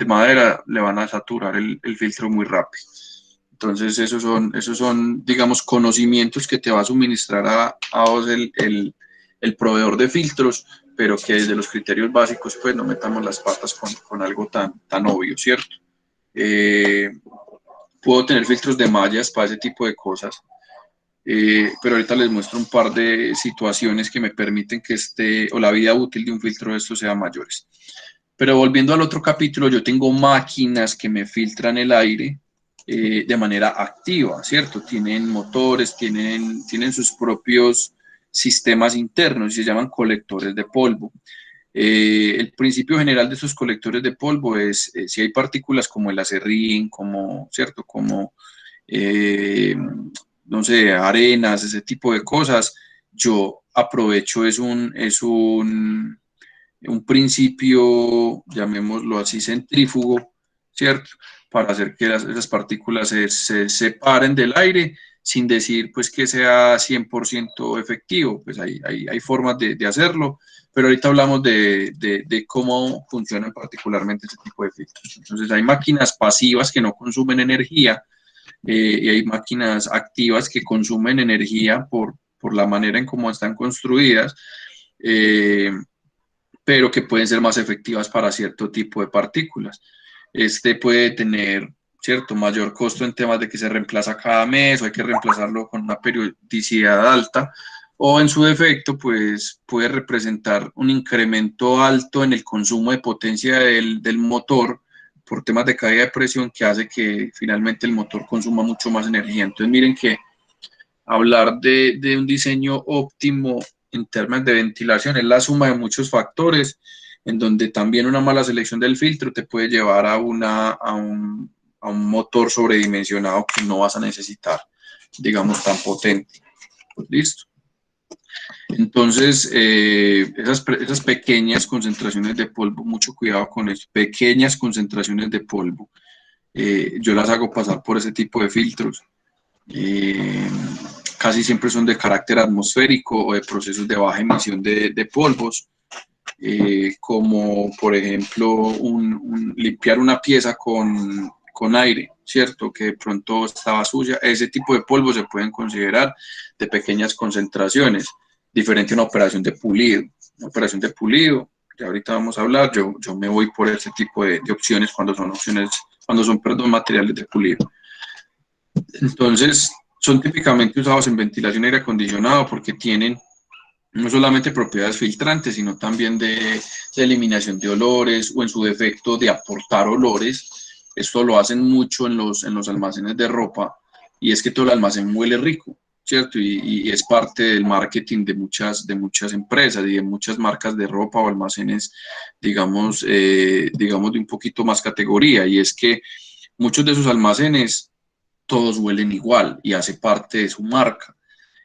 madera le van a saturar el filtro muy rápido. Entonces esos son, digamos, conocimientos que te va a suministrar a vos el proveedor de filtros, pero que desde los criterios básicos pues no metamos las patas con algo tan obvio, ¿cierto? Puedo tener filtros de mallas para ese tipo de cosas, pero ahorita les muestro un par de situaciones que me permiten que o la vida útil de un filtro de estos sea mayores. Pero volviendo al otro capítulo, yo tengo máquinas que me filtran el aire de manera activa, ¿cierto? Tienen motores, tienen sus propios sistemas internos y se llaman colectores de polvo. El principio general de esos colectores de polvo es, si hay partículas como el acerrín, como, ¿cierto? Como, eh, no sé, arenas, ese tipo de cosas, yo aprovecho, un principio, llamémoslo así, centrífugo, ¿cierto? Para hacer que esas partículas se separen del aire sin decir pues que sea 100% efectivo, pues hay formas de hacerlo, pero ahorita hablamos de cómo funcionan particularmente este tipo de filtros. Entonces hay máquinas pasivas que no consumen energía y hay máquinas activas que consumen energía por la manera en cómo están construidas, pero que pueden ser más efectivas para cierto tipo de partículas. Este puede tener cierto mayor costo en temas de que se reemplaza cada mes o hay que reemplazarlo con una periodicidad alta, o en su defecto, pues puede representar un incremento alto en el consumo de potencia del motor por temas de caída de presión que hace que finalmente el motor consuma mucho más energía. Entonces miren que hablar de un diseño óptimo en términos de ventilación es la suma de muchos factores, en donde también una mala selección del filtro te puede llevar a un motor sobredimensionado que no vas a necesitar, digamos, tan potente. Pues, listo. Entonces, esas pequeñas concentraciones de polvo, mucho cuidado con eso, pequeñas concentraciones de polvo, yo las hago pasar por ese tipo de filtros. Eh, Casi siempre son de carácter atmosférico o de procesos de baja emisión de polvos, como por ejemplo limpiar una pieza con aire, ¿cierto? Que de pronto estaba sucia. Ese tipo de polvos se pueden considerar de pequeñas concentraciones, diferente a una operación de pulido. Una operación de pulido, ya ahorita vamos a hablar, yo me voy por ese tipo de opciones cuando son, perdón, materiales de pulido. Entonces, son típicamente usados en ventilación y aire acondicionado porque tienen no solamente propiedades filtrantes, sino también de eliminación de olores o en su defecto de aportar olores. Esto lo hacen mucho en los almacenes de ropa y es que todo el almacén huele rico. ¿cierto? Y es parte del marketing de muchas empresas y de muchas marcas de ropa o almacenes, digamos de un poquito más categoría, y es que muchos de esos almacenes todos huelen igual y hace parte de su marca.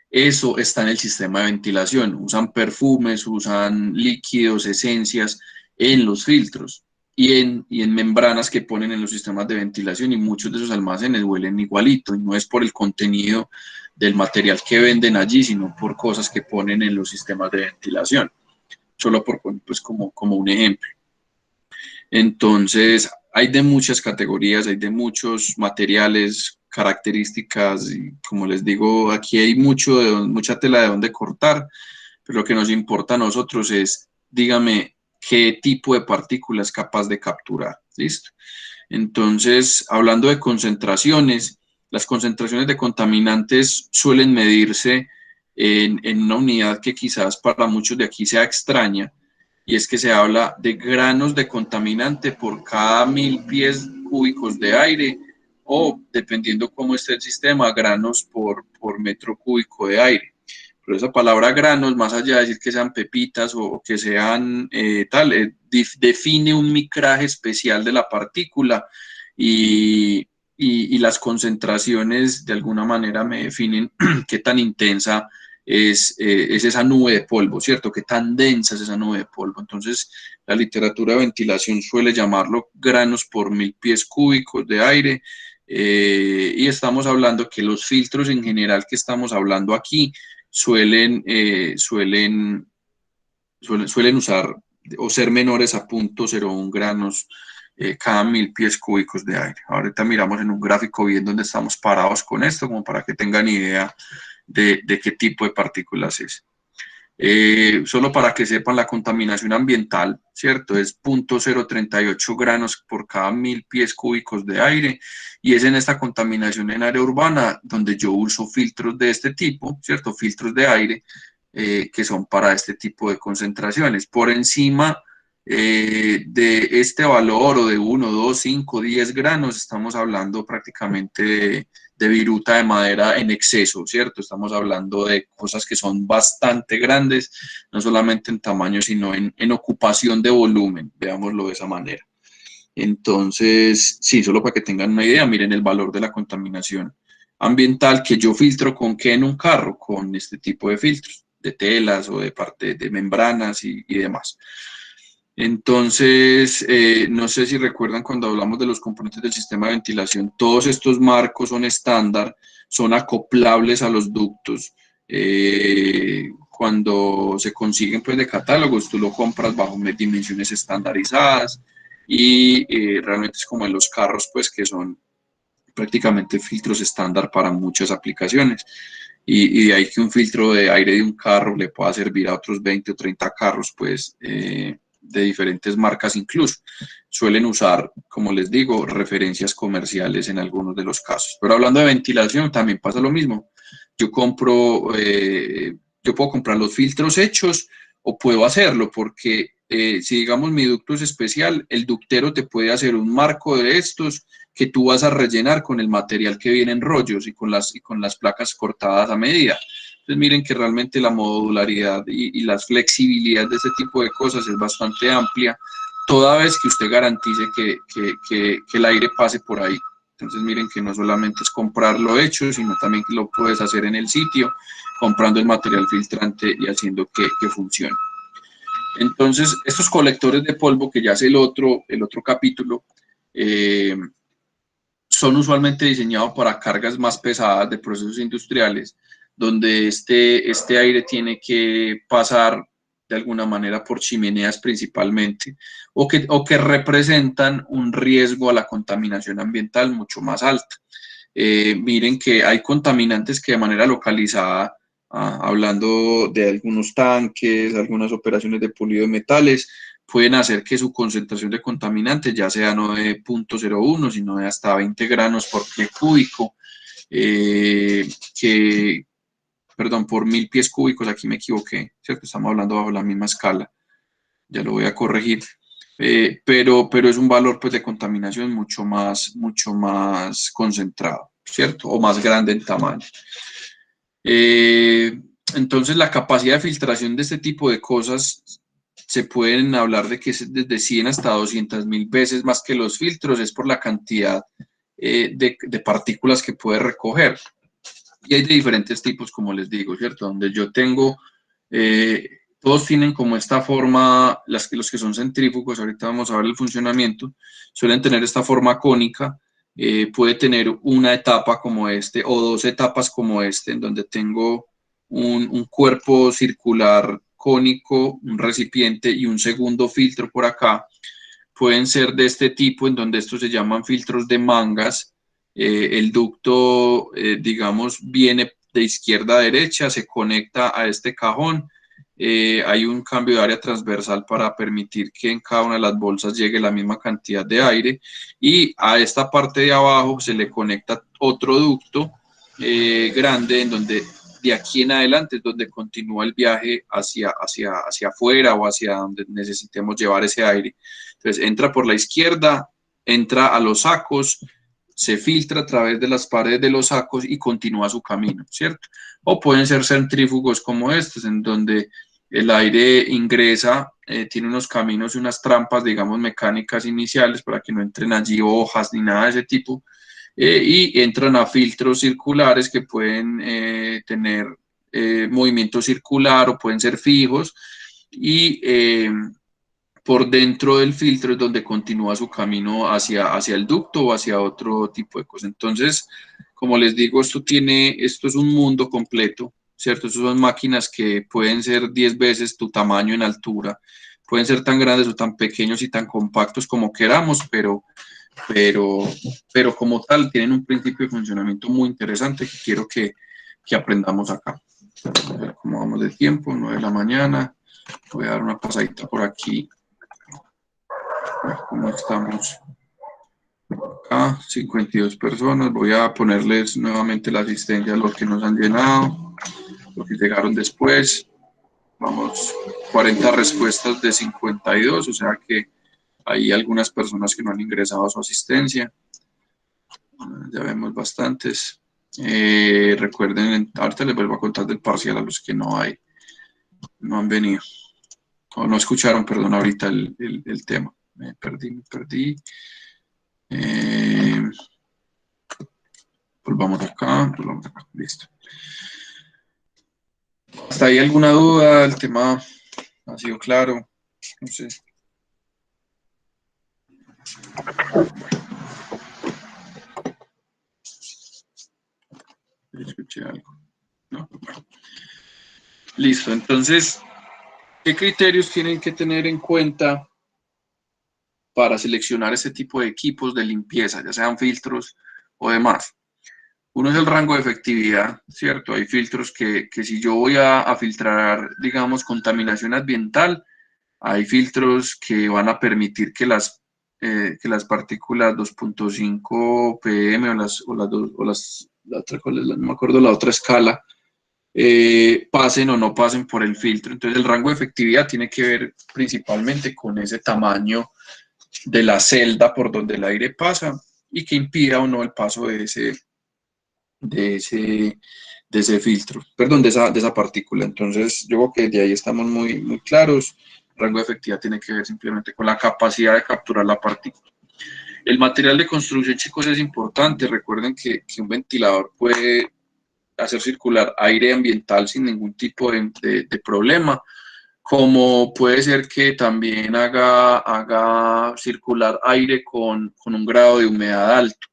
Eso está en el sistema de ventilación. Usan perfumes, usan líquidos, esencias en los filtros y en membranas que ponen en los sistemas de ventilación, y muchos de esos almacenes huelen igualito, y no es por el contenido del material que venden allí, sino por cosas que ponen en los sistemas de ventilación. Solo por, pues, como un ejemplo. Entonces, hay de muchas categorías, hay de muchos materiales, características, y como les digo, aquí hay mucha tela de dónde cortar, pero lo que nos importa a nosotros es, dígame, qué tipo de partícula es capaz de capturar. ¿Listo? Entonces, hablando de concentraciones, las concentraciones de contaminantes suelen medirse en una unidad que quizás para muchos de aquí sea extraña, y es que se habla de granos de contaminante por cada 1000 pies cúbicos de aire, o dependiendo cómo esté el sistema, granos por metro cúbico de aire. Pero esa palabra granos, más allá de decir que sean pepitas o que sean define un micraje especial de la partícula, y las concentraciones de alguna manera me definen qué tan intensa es esa nube de polvo, ¿cierto? Qué tan densa es esa nube de polvo. Entonces, la literatura de ventilación suele llamarlo granos por 1000 pies cúbicos de aire, y estamos hablando que los filtros en general que estamos hablando aquí suelen usar o ser menores a 0,01 granos cada 1000 pies cúbicos de aire. Ahorita miramos en un gráfico bien dónde estamos parados con esto, como para que tengan idea de qué tipo de partículas es. Solo para que sepan, la contaminación ambiental, ¿cierto? Es 0,038 granos por cada 1000 pies cúbicos de aire, y es en esta contaminación en área urbana donde yo uso filtros de este tipo, ¿cierto? Filtros de aire que son para este tipo de concentraciones. Por encima de este valor, o de 1, 2, 5, 10 granos, estamos hablando prácticamente de viruta de madera en exceso, ¿cierto? Estamos hablando de cosas que son bastante grandes, no solamente en tamaño, sino en ocupación de volumen, veámoslo de esa manera. Entonces, sí, solo para que tengan una idea, miren el valor de la contaminación ambiental que yo filtro con qué en un carro, con este tipo de filtros, de telas o de parte de membranas y demás. Entonces, no sé si recuerdan cuando hablamos de los componentes del sistema de ventilación, todos estos marcos son estándar, son acoplables a los ductos. Cuando se consiguen pues de catálogos, tú lo compras bajo dimensiones estandarizadas, y realmente es como en los carros, pues que son prácticamente filtros estándar para muchas aplicaciones. Y de ahí que un filtro de aire de un carro le pueda servir a otros 20 o 30 carros, pues de diferentes marcas incluso. Suelen usar, como les digo, referencias comerciales en algunos de los casos. Pero hablando de ventilación, también pasa lo mismo. Yo yo puedo comprar los filtros hechos, o puedo hacerlo, porque si digamos mi ducto es especial, el ductero te puede hacer un marco de estos que tú vas a rellenar con el material que viene en rollos y con las placas cortadas a medida. Entonces miren que realmente la modularidad y la flexibilidad de este tipo de cosas es bastante amplia, toda vez que usted garantice que el aire pase por ahí. Entonces miren que no solamente es comprarlo hecho, sino también que lo puedes hacer en el sitio, comprando el material filtrante y haciendo que funcione. Entonces, estos colectores de polvo, que ya es el otro capítulo, son usualmente diseñados para cargas más pesadas de procesos industriales, donde este aire tiene que pasar de alguna manera por chimeneas principalmente, o que representan un riesgo a la contaminación ambiental mucho más alta. Miren que hay contaminantes que de manera localizada, hablando de algunos tanques, algunas operaciones de pulido de metales, pueden hacer que su concentración de contaminantes ya sea no de 0,01, sino de hasta 20 granos por pie cúbico, eh, que, perdón, por 1000 pies cúbicos, aquí me equivoqué, ¿cierto? Estamos hablando bajo la misma escala, ya lo voy a corregir. Pero es un valor pues de contaminación mucho más concentrado, ¿cierto? O más grande en tamaño. Entonces, la capacidad de filtración de este tipo de cosas se pueden hablar de que es desde 100 hasta 200.000 veces más que los filtros, es por la cantidad de partículas que puede recoger. Y hay de diferentes tipos, como les digo, ¿cierto? Donde yo tengo, todos tienen como esta forma, los que son centrífugos, ahorita vamos a ver el funcionamiento, suelen tener esta forma cónica, puede tener una etapa como este o dos etapas como este, en donde tengo un cuerpo circular cónico, un recipiente y un segundo filtro por acá. Pueden ser de este tipo, en donde estos se llaman filtros de mangas. El ducto, digamos, viene de izquierda a derecha, se conecta a este cajón. Hay un cambio de área transversal para permitir que en cada una de las bolsas llegue la misma cantidad de aire. Y a esta parte de abajo se le conecta otro ducto grande, en donde de aquí en adelante es donde continúa el viaje hacia afuera o hacia donde necesitemos llevar ese aire. Entonces entra por la izquierda, entra a los sacos, se filtra a través de las paredes de los sacos y continúa su camino, ¿cierto? O pueden ser centrífugos como estos, en donde el aire ingresa, tiene unos caminos y unas trampas, digamos, mecánicas iniciales para que no entren allí hojas ni nada de ese tipo, y entran a filtros circulares que pueden tener movimiento circular o pueden ser fijos, y por dentro del filtro es donde continúa su camino hacia el ducto o hacia otro tipo de cosas. Entonces, como les digo, esto es un mundo completo, ¿cierto? Estas son máquinas que pueden ser 10 veces tu tamaño en altura, pueden ser tan grandes o tan pequeños y tan compactos como queramos, pero, pero como tal tienen un principio de funcionamiento muy interesante que quiero que aprendamos acá. A ver cómo vamos de tiempo, 9 de la mañana. Voy a dar una pasadita por aquí. ¿Cómo estamos? Acá, 52 personas. Voy a ponerles nuevamente la asistencia a los que nos han llenado, los que llegaron después. Vamos, 40 respuestas de 52, o sea que hay algunas personas que no han ingresado a su asistencia. Ya vemos bastantes. Recuerden, ahorita les vuelvo a contar del parcial a los que no han venido. O no escucharon, perdón, ahorita el tema. Me perdí. Volvamos acá, listo. ¿Hasta ahí alguna duda? ¿El tema ha sido claro? No sé. Escuché algo. No. Listo, entonces, ¿qué criterios tienen que tener en cuenta para seleccionar este tipo de equipos de limpieza, ya sean filtros o demás? Uno es el rango de efectividad, ¿cierto? Hay filtros que si yo voy a filtrar, digamos, contaminación ambiental, hay filtros que van a permitir que las partículas 2.5 pm la otra, no me acuerdo la otra escala, pasen o no pasen por el filtro. Entonces el rango de efectividad tiene que ver principalmente con ese tamaño de la celda por donde el aire pasa y que impida o no el paso de ese filtro, perdón, de esa partícula. Entonces, yo creo que de ahí estamos muy, muy claros. El rango de efectividad tiene que ver simplemente con la capacidad de capturar la partícula. El material de construcción, chicos, es importante. Recuerden que un ventilador puede hacer circular aire ambiental sin ningún tipo de problema, como puede ser que también haga circular aire con un grado de humedad alto.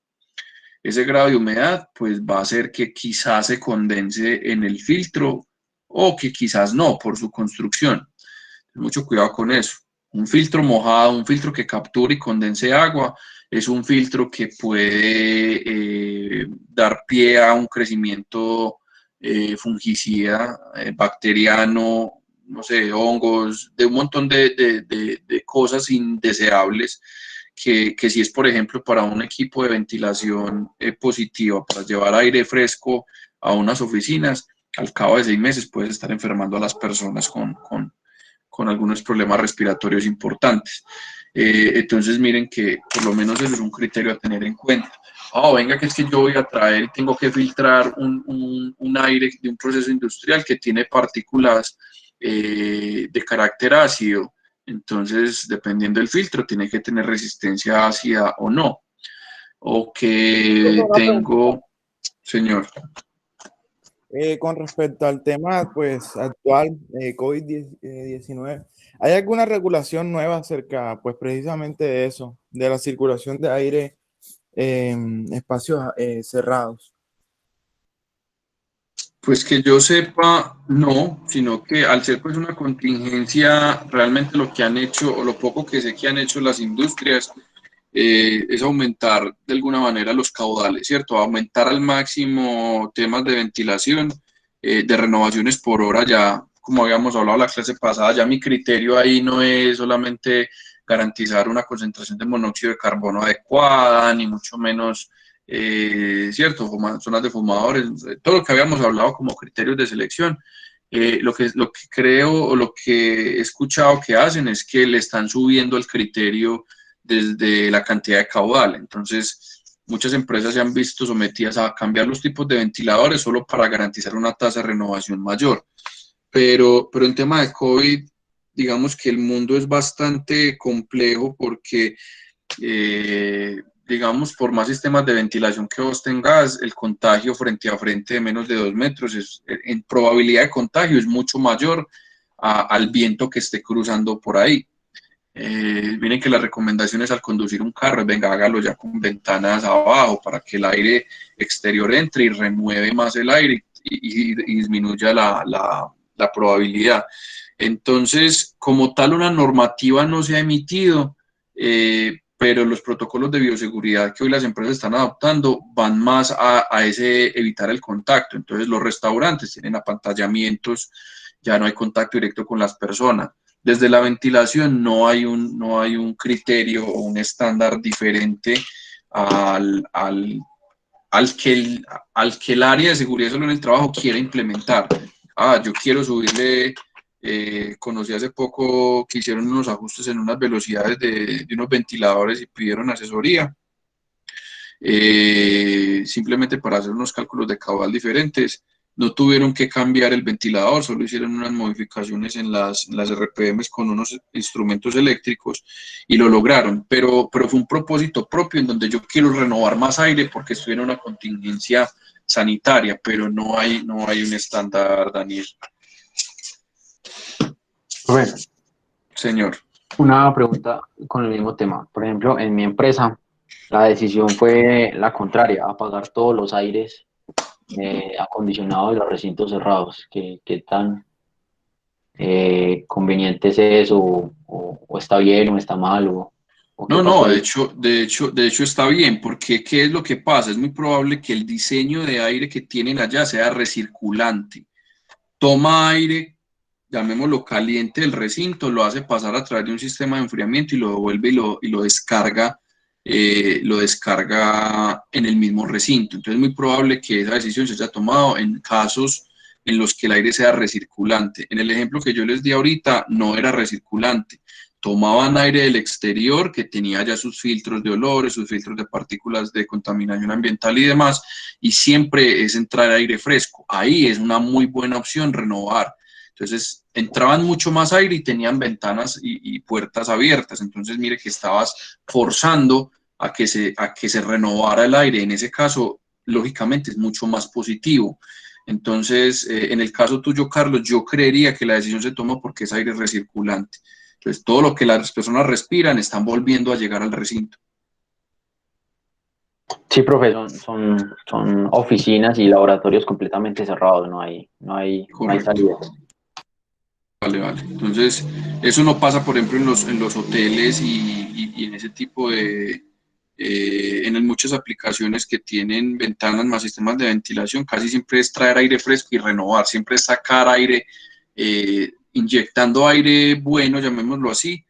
Ese grado de humedad pues va a hacer que quizás se condense en el filtro o que quizás no por su construcción. Mucho cuidado con eso. Un filtro mojado, un filtro que capture y condense agua, es un filtro que puede dar pie a un crecimiento fungicida, bacteriano, no sé, hongos, de un montón de cosas indeseables que si es, por ejemplo, para un equipo de ventilación positiva, para llevar aire fresco a unas oficinas, al cabo de 6 meses puedes estar enfermando a las personas con algunos problemas respiratorios importantes. Entonces miren que por lo menos eso es un criterio a tener en cuenta. Venga, que es que yo voy a traer y tengo que filtrar un aire de un proceso industrial que tiene partículas de carácter ácido. Entonces, dependiendo del filtro, tiene que tener resistencia ácida o no. O que Una pregunta. tengo, señor. Con respecto al tema pues, actual, COVID-19, ¿hay alguna regulación nueva acerca pues, precisamente de eso, de la circulación de aire en espacios cerrados? Pues que yo sepa, no, sino que al ser pues una contingencia, realmente lo que han hecho, o lo poco que sé que han hecho las industrias, es aumentar de alguna manera los caudales, ¿cierto? Aumentar al máximo temas de ventilación, de renovaciones por hora, ya como habíamos hablado la clase pasada, ya mi criterio ahí no es solamente garantizar una concentración de monóxido de carbono adecuada, ni mucho menos ¿cierto? Zonas de fumadores, todo lo que habíamos hablado como criterios de selección. Lo que creo o lo que he escuchado que hacen es que le están subiendo el criterio desde la cantidad de caudal. Entonces, muchas empresas se han visto sometidas a cambiar los tipos de ventiladores solo para garantizar una tasa de renovación mayor. Pero en tema de COVID, digamos que el mundo es bastante complejo porque digamos, por más sistemas de ventilación que vos tengas, el contagio frente a frente de menos de 2 metros, en probabilidad de contagio es mucho mayor al viento que esté cruzando por ahí. Miren que las recomendaciones al conducir un carro, venga, hágalo ya con ventanas abajo para que el aire exterior entre y remueve más el aire y disminuya la probabilidad. Entonces, como tal, una normativa no se ha emitido, pero los protocolos de bioseguridad que hoy las empresas están adoptando van más a ese evitar el contacto. Entonces, los restaurantes tienen apantallamientos, ya no hay contacto directo con las personas. Desde la ventilación no hay un criterio o un estándar diferente al, al, al que el área de seguridad solo en el trabajo quiere implementar. Yo quiero subirle, conocí hace poco que hicieron unos ajustes en unas velocidades de unos ventiladores y pidieron asesoría, simplemente para hacer unos cálculos de caudal diferentes. No tuvieron que cambiar el ventilador, solo hicieron unas modificaciones en las RPMs con unos instrumentos eléctricos y lo lograron, pero fue un propósito propio en donde yo quiero renovar más aire porque estoy en una contingencia sanitaria, pero no hay un estándar, Daniel. Bueno, Señor. una pregunta con el mismo tema. Por ejemplo, en mi empresa, la decisión fue la contraria, apagar todos los aires acondicionados de los recintos cerrados. ¿Qué tan conveniente es eso? O está bien o está mal? ¿O qué No, pasó no, ahí? de hecho está bien, porque ¿qué es lo que pasa? Es muy probable que el diseño de aire que tienen allá sea recirculante. Toma aire, llamémoslo caliente del recinto, lo hace pasar a través de un sistema de enfriamiento y lo devuelve lo descarga en el mismo recinto. Entonces es muy probable que esa decisión se haya tomado en casos en los que el aire sea recirculante. En el ejemplo que yo les di ahorita, no era recirculante. Tomaban aire del exterior que tenía ya sus filtros de olores, sus filtros de partículas de contaminación ambiental y demás, y siempre es entrar aire fresco. Ahí es una muy buena opción renovar. Entonces entraban mucho más aire y tenían ventanas y puertas abiertas. Entonces mire que estabas forzando a que se renovara el aire. En ese caso, lógicamente, es mucho más positivo. Entonces, en el caso tuyo, Carlos, yo creería que la decisión se toma porque es aire recirculante. Entonces, todo lo que las personas respiran están volviendo a llegar al recinto. Sí, profe, son oficinas y laboratorios completamente cerrados, no hay Correcto. salidas. Vale, vale. Entonces, eso no pasa, por ejemplo, en los hoteles y en ese tipo de, en muchas aplicaciones que tienen ventanas más sistemas de ventilación, casi siempre es traer aire fresco y renovar, siempre es sacar aire, inyectando aire bueno, llamémoslo así.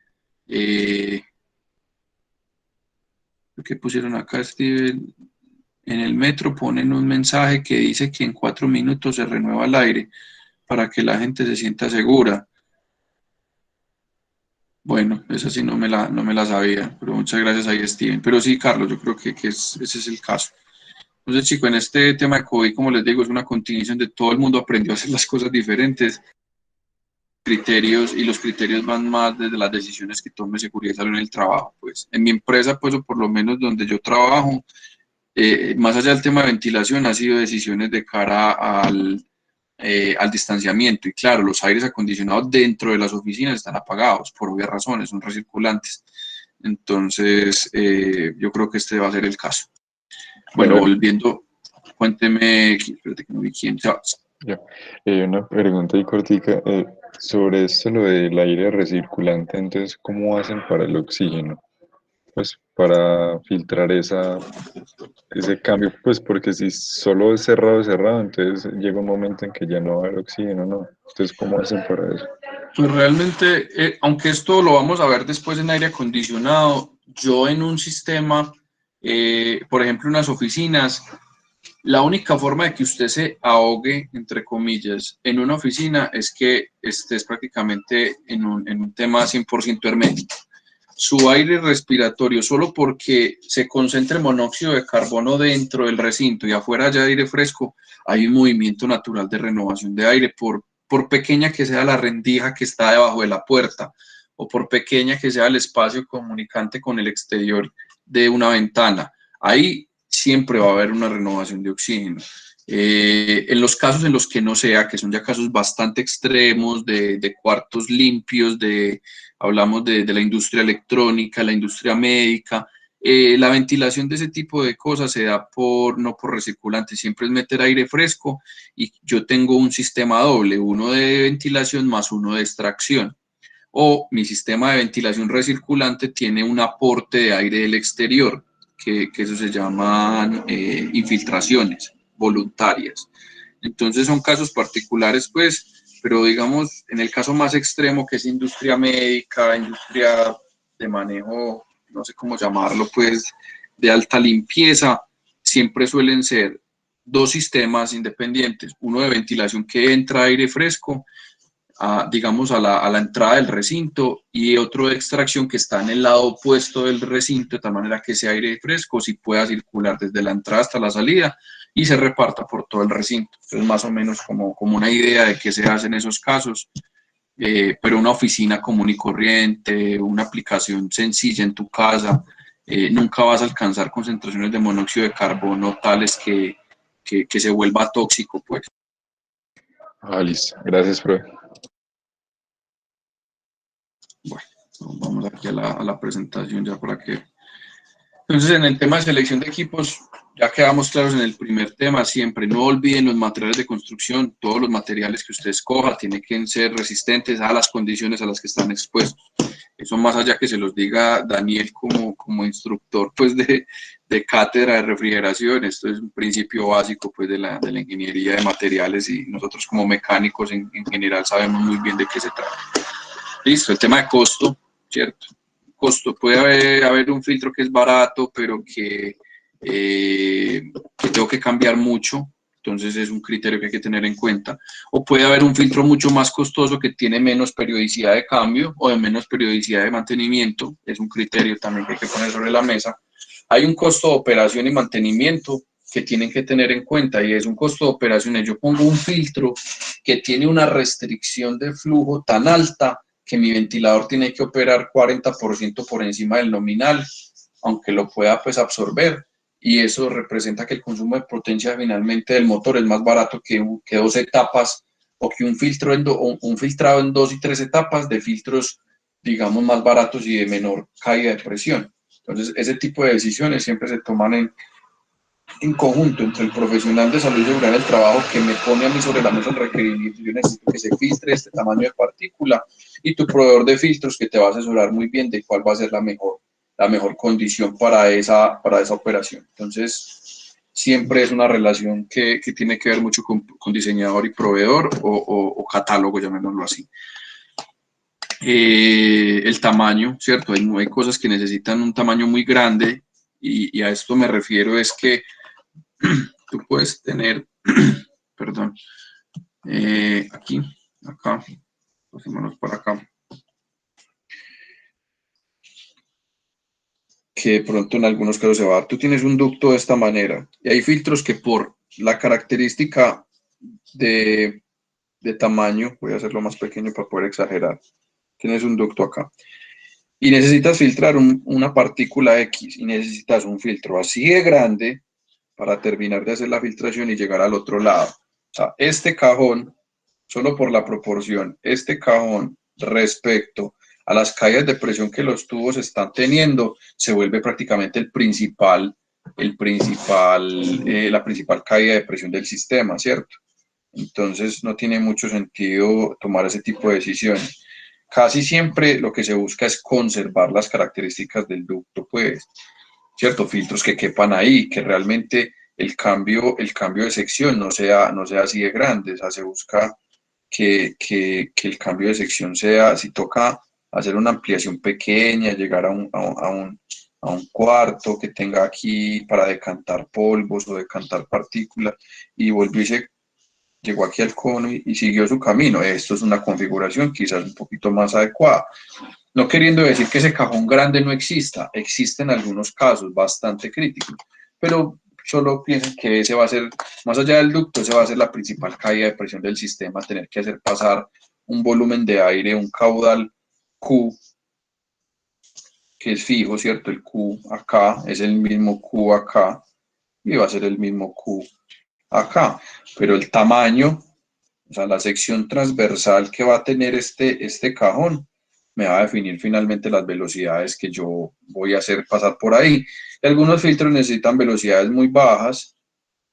Lo que pusieron acá, Steven, en el metro ponen un mensaje que dice que en 4 minutos se renueva el aire para que la gente se sienta segura. Bueno, esa sí no me la sabía, pero muchas gracias ahí, Steven. Pero sí, Carlos, yo creo que ese es el caso. Entonces, chicos, en este tema de COVID, como les digo, es una continuación de todo el mundo aprendió a hacer las cosas diferentes, criterios, y los criterios van más desde las decisiones que tome seguridad y salud en el trabajo. Pues en mi empresa, pues, o por lo menos donde yo trabajo, más allá del tema de ventilación, ha sido decisiones de cara al distanciamiento. Y claro, los aires acondicionados dentro de las oficinas están apagados por obvias razones, son recirculantes. Entonces, yo creo que este va a ser el caso. Bueno, Manuel, volviendo, cuénteme, espérate que no vi quién. ya. Una pregunta ahí cortica. Sobre esto, lo del aire recirculante, entonces, ¿cómo hacen para el oxígeno? Pues para filtrar ese cambio, pues porque si solo es cerrado, entonces llega un momento en que ya no va a haber oxígeno, ¿no? Entonces, ¿cómo hacen para eso? Pues realmente, aunque esto lo vamos a ver después en aire acondicionado, yo en un sistema, por ejemplo, en unas oficinas, la única forma de que usted se ahogue, entre comillas, en una oficina es que estés prácticamente en un tema 100% hermético. Su aire respiratorio, solo porque se concentre monóxido de carbono dentro del recinto y afuera haya aire fresco, hay un movimiento natural de renovación de aire, por pequeña que sea la rendija que está debajo de la puerta o por pequeña que sea el espacio comunicante con el exterior de una ventana. Ahí siempre va a haber una renovación de oxígeno. En los casos en los que no sea, que son ya casos bastante extremos de cuartos limpios, hablamos de la industria electrónica, la industria médica, la ventilación de ese tipo de cosas se da no por recirculante, siempre es meter aire fresco y yo tengo un sistema doble, uno de ventilación más uno de extracción. O mi sistema de ventilación recirculante tiene un aporte de aire del exterior, que eso se llaman infiltraciones voluntarias. Entonces son casos particulares, pues, pero digamos, en el caso más extremo, que es industria médica, industria de manejo, no sé cómo llamarlo, pues, de alta limpieza, siempre suelen ser dos sistemas independientes, uno de ventilación que entra aire fresco, digamos, a la entrada del recinto, y otro de extracción que está en el lado opuesto del recinto, de tal manera que ese aire fresco sí pueda circular desde la entrada hasta la salida y se reparta por todo el recinto. Entonces, más o menos como una idea de qué se hace en esos casos. Pero una oficina común y corriente, una aplicación sencilla en tu casa, nunca vas a alcanzar concentraciones de monóxido de carbono tales que se vuelva tóxico, pues. Ah, listo. Gracias, profe. Bueno, vamos aquí a la presentación ya para que... Entonces, en el tema de selección de equipos, ya quedamos claros en el primer tema, siempre no olviden los materiales de construcción, todos los materiales que usted escoja tienen que ser resistentes a las condiciones a las que están expuestos. Eso más allá que se los diga Daniel como instructor, pues, de cátedra de refrigeración. Esto es un principio básico, pues, de la ingeniería de materiales, y nosotros como mecánicos en general sabemos muy bien de qué se trata. Listo, el tema de costo, ¿cierto? Costo, puede haber un filtro que es barato, pero que tengo que cambiar mucho, entonces es un criterio que hay que tener en cuenta. O puede haber un filtro mucho más costoso que tiene menos periodicidad de cambio o de menos periodicidad de mantenimiento, es un criterio también que hay que poner sobre la mesa. Hay un costo de operación y mantenimiento que tienen que tener en cuenta, y es un costo de operaciones. Yo pongo un filtro que tiene una restricción de flujo tan alta que mi ventilador tiene que operar 40% por encima del nominal, aunque lo pueda, pues, absorber, y eso representa que el consumo de potencia finalmente del motor es más barato que 2 etapas, o que un filtrado en 2 y 3 etapas de filtros, digamos, más baratos y de menor caída de presión. Entonces, ese tipo de decisiones siempre se toman en conjunto entre el profesional de salud y seguridad del trabajo, que me pone a mí sobre la mesa el requerimiento: yo necesito que se filtre este tamaño de partícula, y tu proveedor de filtros, que te va a asesorar muy bien de cuál va a ser la mejor condición para esa operación. Entonces, siempre es una relación que tiene que ver mucho con diseñador y proveedor, o catálogo, llamémoslo así. El tamaño, ¿cierto? Hay cosas que necesitan un tamaño muy grande, y a esto me refiero es que tú puedes tener, perdón, aquí, acá, pasémonos para acá. de pronto en algunos casos se va a dar. Tú tienes un ducto de esta manera y hay filtros que por la característica de tamaño, voy a hacerlo más pequeño para poder exagerar, tienes un ducto acá y necesitas filtrar una partícula X y necesitas un filtro así de grande para terminar de hacer la filtración y llegar al otro lado. O sea, este cajón, solo por la proporción, este cajón respecto a las caídas de presión que los tubos están teniendo, se vuelve prácticamente la principal caída de presión del sistema, ¿cierto? Entonces no tiene mucho sentido tomar ese tipo de decisiones. Casi siempre lo que se busca es conservar las características del ducto, pues, ¿cierto? Filtros que quepan ahí, que realmente el cambio de sección no sea así de grande, o sea, se busca que el cambio de sección sea, si toca hacer una ampliación pequeña, llegar a un cuarto que tenga aquí para decantar polvos o decantar partículas, y volvió y llegó aquí al cono y siguió su camino. Esto es una configuración quizás un poquito más adecuada. No queriendo decir que ese cajón grande no exista, existe en algunos casos bastante críticos, pero solo piensen que ese va a ser, más allá del ducto, ese va a ser la principal caída de presión del sistema, tener que hacer pasar un volumen de aire, un caudal Q, que es fijo, ¿cierto? El Q acá es el mismo Q acá y va a ser el mismo Q acá, pero el tamaño, o sea, la sección transversal que va a tener este cajón, me va a definir finalmente las velocidades que yo voy a hacer pasar por ahí. Y algunos filtros necesitan velocidades muy bajas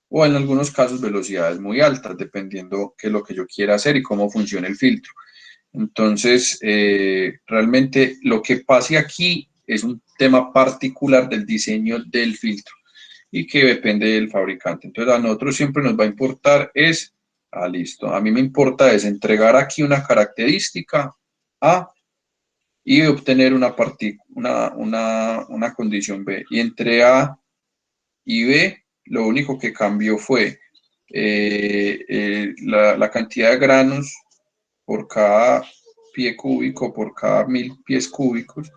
o en algunos casos velocidades muy altas, dependiendo qué es lo que yo quiera hacer y cómo funciona el filtro. Entonces, realmente lo que pase aquí es un tema particular del diseño del filtro y que depende del fabricante. Entonces, a nosotros siempre nos va a importar es, listo, a mí me importa es entregar aquí una característica A y obtener una condición B. Y entre A y B, lo único que cambió fue la cantidad de granos por cada pie cúbico, por cada 1000 pies cúbicos,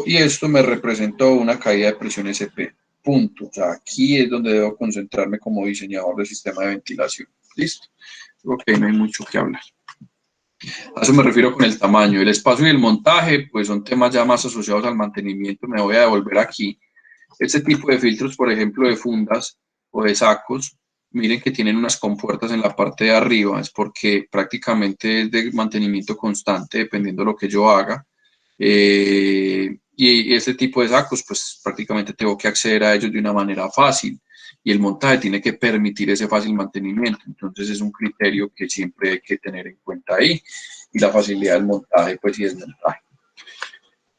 y esto me representó una caída de presión SP. Punto. O sea, aquí es donde debo concentrarme como diseñador del sistema de ventilación. ¿Listo? Ok, no hay mucho que hablar. A eso me refiero con el tamaño. El espacio y el montaje, pues son temas ya más asociados al mantenimiento. Me voy a devolver aquí. Este tipo de filtros, por ejemplo, de fundas o de sacos, miren que tienen unas compuertas en la parte de arriba. Es porque prácticamente es de mantenimiento constante, dependiendo de lo que yo haga. Y este tipo de sacos, pues prácticamente tengo que acceder a ellos de una manera fácil y el montaje tiene que permitir ese fácil mantenimiento. Entonces es un criterio que siempre hay que tener en cuenta ahí y la facilidad del montaje, pues sí es montaje.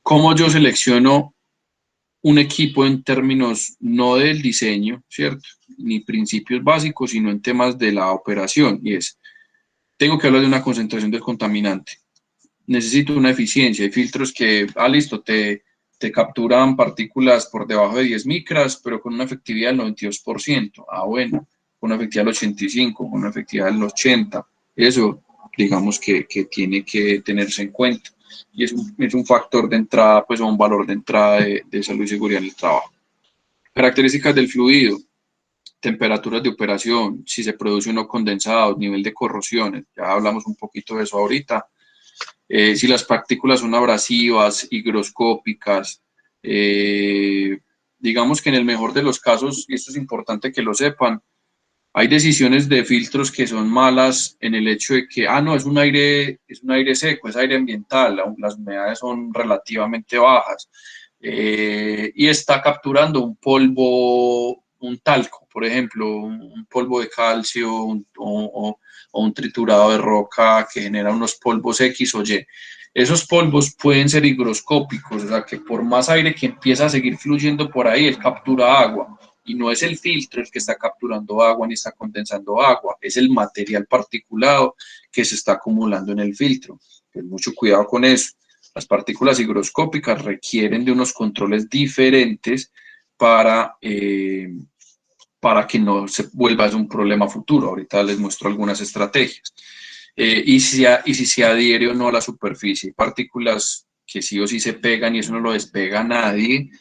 ¿Cómo yo selecciono un equipo en términos no del diseño, ¿cierto? Ni principios básicos, sino en temas de la operación? Y tengo que hablar de una concentración del contaminante. Necesito una eficiencia. Hay filtros que, listo, te capturan partículas por debajo de 10 micras, pero con una efectividad del 92%. Bueno, con una efectividad del 85%, con una efectividad del 80%. Eso, digamos que tiene que tenerse en cuenta. Y es un factor de entrada, pues, o un valor de entrada de salud y seguridad en el trabajo. Características del fluido. Temperaturas de operación, si se produce o no condensado, nivel de corrosiones. Ya hablamos un poquito de eso ahorita. Si las partículas son abrasivas, higroscópicas, digamos que en el mejor de los casos, y esto es importante que lo sepan, hay decisiones de filtros que son malas en el hecho de que, no, es un aire seco, es aire ambiental, las humedades son relativamente bajas, y está capturando un polvo, un talco, por ejemplo, un polvo de calcio o un triturado de roca que genera unos polvos X o Y. Esos polvos pueden ser higroscópicos, o sea que por más aire que empieza a seguir fluyendo por ahí, él captura agua. Y no es el filtro el que está capturando agua ni está condensando agua, es el material particulado que se está acumulando en el filtro. Pues mucho cuidado con eso. Las partículas higroscópicas requieren de unos controles diferentes para que no se vuelva un problema futuro. Ahorita les muestro algunas estrategias. Y si se adhiere o no a la superficie. Partículas que sí o sí se pegan y eso no lo despega nadie.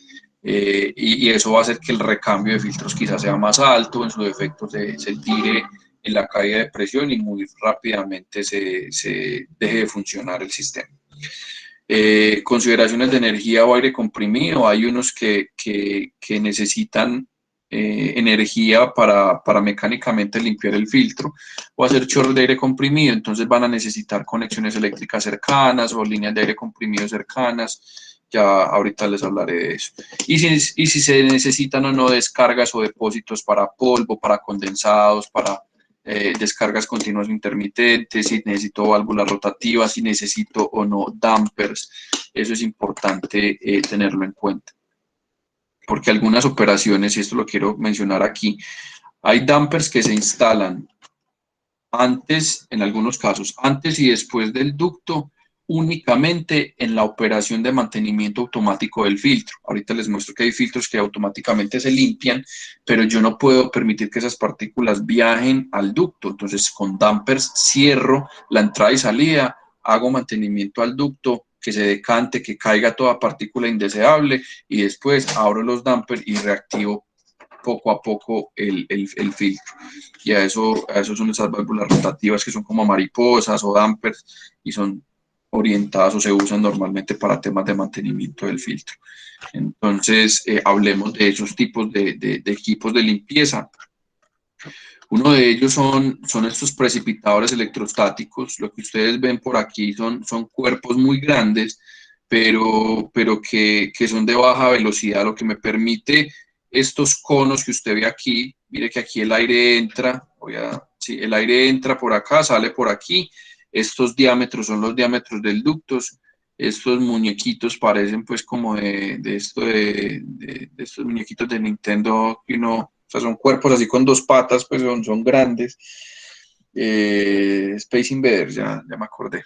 y eso va a hacer que el recambio de filtros quizás sea más alto, en su defecto se tire en la caída de presión y muy rápidamente se deje de funcionar el sistema. Consideraciones de energía o aire comprimido, hay unos que necesitan energía para mecánicamente limpiar el filtro o hacer chorros de aire comprimido, entonces van a necesitar conexiones eléctricas cercanas o líneas de aire comprimido cercanas, ya ahorita les hablaré de eso. Y si se necesitan o no descargas o depósitos para polvo, para condensados, para descargas continuas o intermitentes, si necesito válvulas rotativas, si necesito o no dampers, eso es importante tenerlo en cuenta. Porque algunas operaciones, y esto lo quiero mencionar aquí, hay dampers que se instalan antes, en algunos casos, antes y después del ducto, únicamente en la operación de mantenimiento automático del filtro. Ahorita les muestro que hay filtros que automáticamente se limpian, pero yo no puedo permitir que esas partículas viajen al ducto. Entonces, con dampers cierro la entrada y salida, hago mantenimiento al ducto, que se decante, que caiga toda partícula indeseable y después abro los dampers y reactivo poco a poco el filtro. Y a eso son esas válvulas rotativas que son como mariposas o dampers y son orientadas o se usan normalmente para temas de mantenimiento del filtro. Entonces, hablemos de esos tipos de equipos de limpieza. Uno de ellos son estos precipitadores electrostáticos. Lo que ustedes ven por aquí son cuerpos muy grandes, pero que son de baja velocidad, lo que me permite estos conos que usted ve aquí. Mire que aquí el aire entra, sí, el aire entra por acá, sale por aquí. Estos diámetros son los diámetros del ducto. Estos muñequitos parecen pues como de estos muñequitos de Nintendo, que uno, o sea, son cuerpos así con dos patas, pues son grandes. Space Invaders, ya me acordé.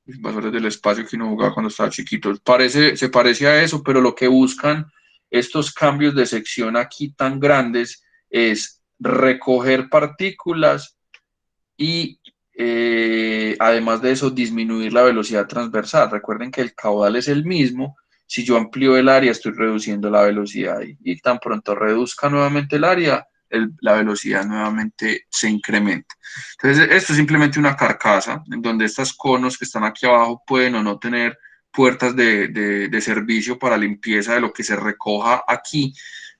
Invasores del espacio que uno jugaba cuando estaba chiquito. Se parece a eso, pero lo que buscan estos cambios de sección aquí tan grandes es recoger partículas y además de eso disminuir la velocidad transversal. Recuerden que el caudal es el mismo. Si yo amplío el área, estoy reduciendo la velocidad y tan pronto reduzca nuevamente el área, la velocidad nuevamente se incrementa. Entonces, esto es simplemente una carcasa en donde estos conos que están aquí abajo pueden o no tener puertas de servicio para limpieza de lo que se recoja aquí,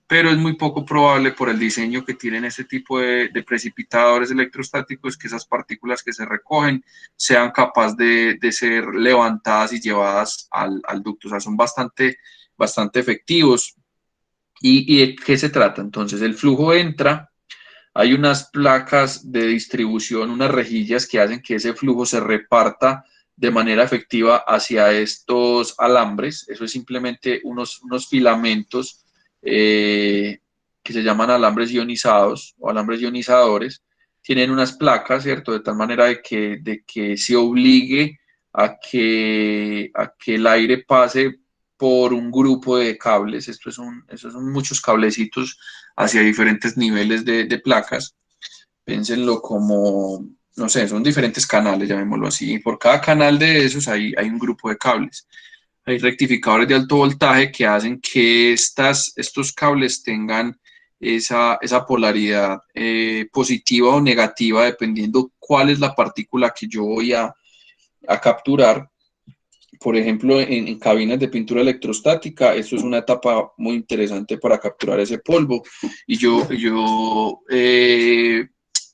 pero es muy poco probable por el diseño que tienen este tipo de precipitadores electrostáticos que esas partículas que se recogen sean capaces de ser levantadas y llevadas al ducto. O sea, son bastante efectivos. ¿Y de qué se trata? Entonces, el flujo entra, hay unas placas de distribución, unas rejillas que hacen que ese flujo se reparta de manera efectiva hacia estos alambres. Eso es simplemente unos filamentos que se llaman alambres ionizados o alambres ionizadores. Tienen unas placas, ¿cierto? De tal manera de que se obligue a que el aire pase por un grupo de cables. Estos son muchos cablecitos hacia diferentes niveles de placas. Pénsenlo como, no sé, son diferentes canales, llamémoslo así. Y por cada canal de esos hay un grupo de cables. Hay rectificadores de alto voltaje que hacen que estos cables tengan esa polaridad positiva o negativa, dependiendo cuál es la partícula que yo voy a capturar. Por ejemplo, en cabinas de pintura electrostática, esto es una etapa muy interesante para capturar ese polvo. Y yo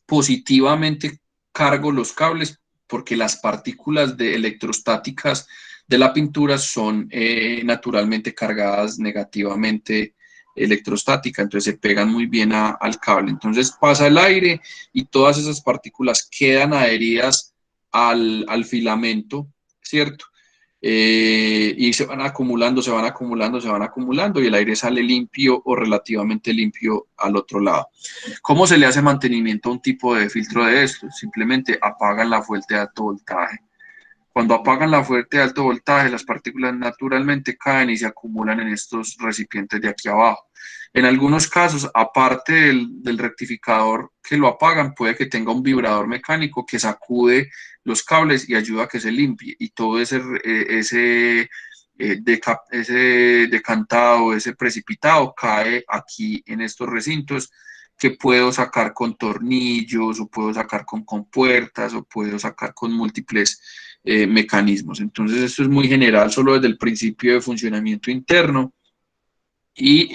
positivamente cargo los cables porque las partículas electrostáticas de la pintura son naturalmente cargadas negativamente electrostática, entonces se pegan muy bien al cable. Entonces pasa el aire y todas esas partículas quedan adheridas al filamento, ¿cierto? Y se van acumulando y el aire sale limpio o relativamente limpio al otro lado. ¿Cómo se le hace mantenimiento a un tipo de filtro de estos? Simplemente apagan la fuente de alto voltaje. Cuando apagan la fuente de alto voltaje, las partículas naturalmente caen y se acumulan en estos recipientes de aquí abajo. En algunos casos, aparte del rectificador que lo apagan, puede que tenga un vibrador mecánico que sacude los cables y ayuda a que se limpie. Y todo ese ese decantado, ese precipitado cae aquí en estos recintos que puedo sacar con tornillos o puedo sacar con compuertas o puedo sacar con múltiples mecanismos. Entonces esto es muy general, solo desde el principio de funcionamiento interno y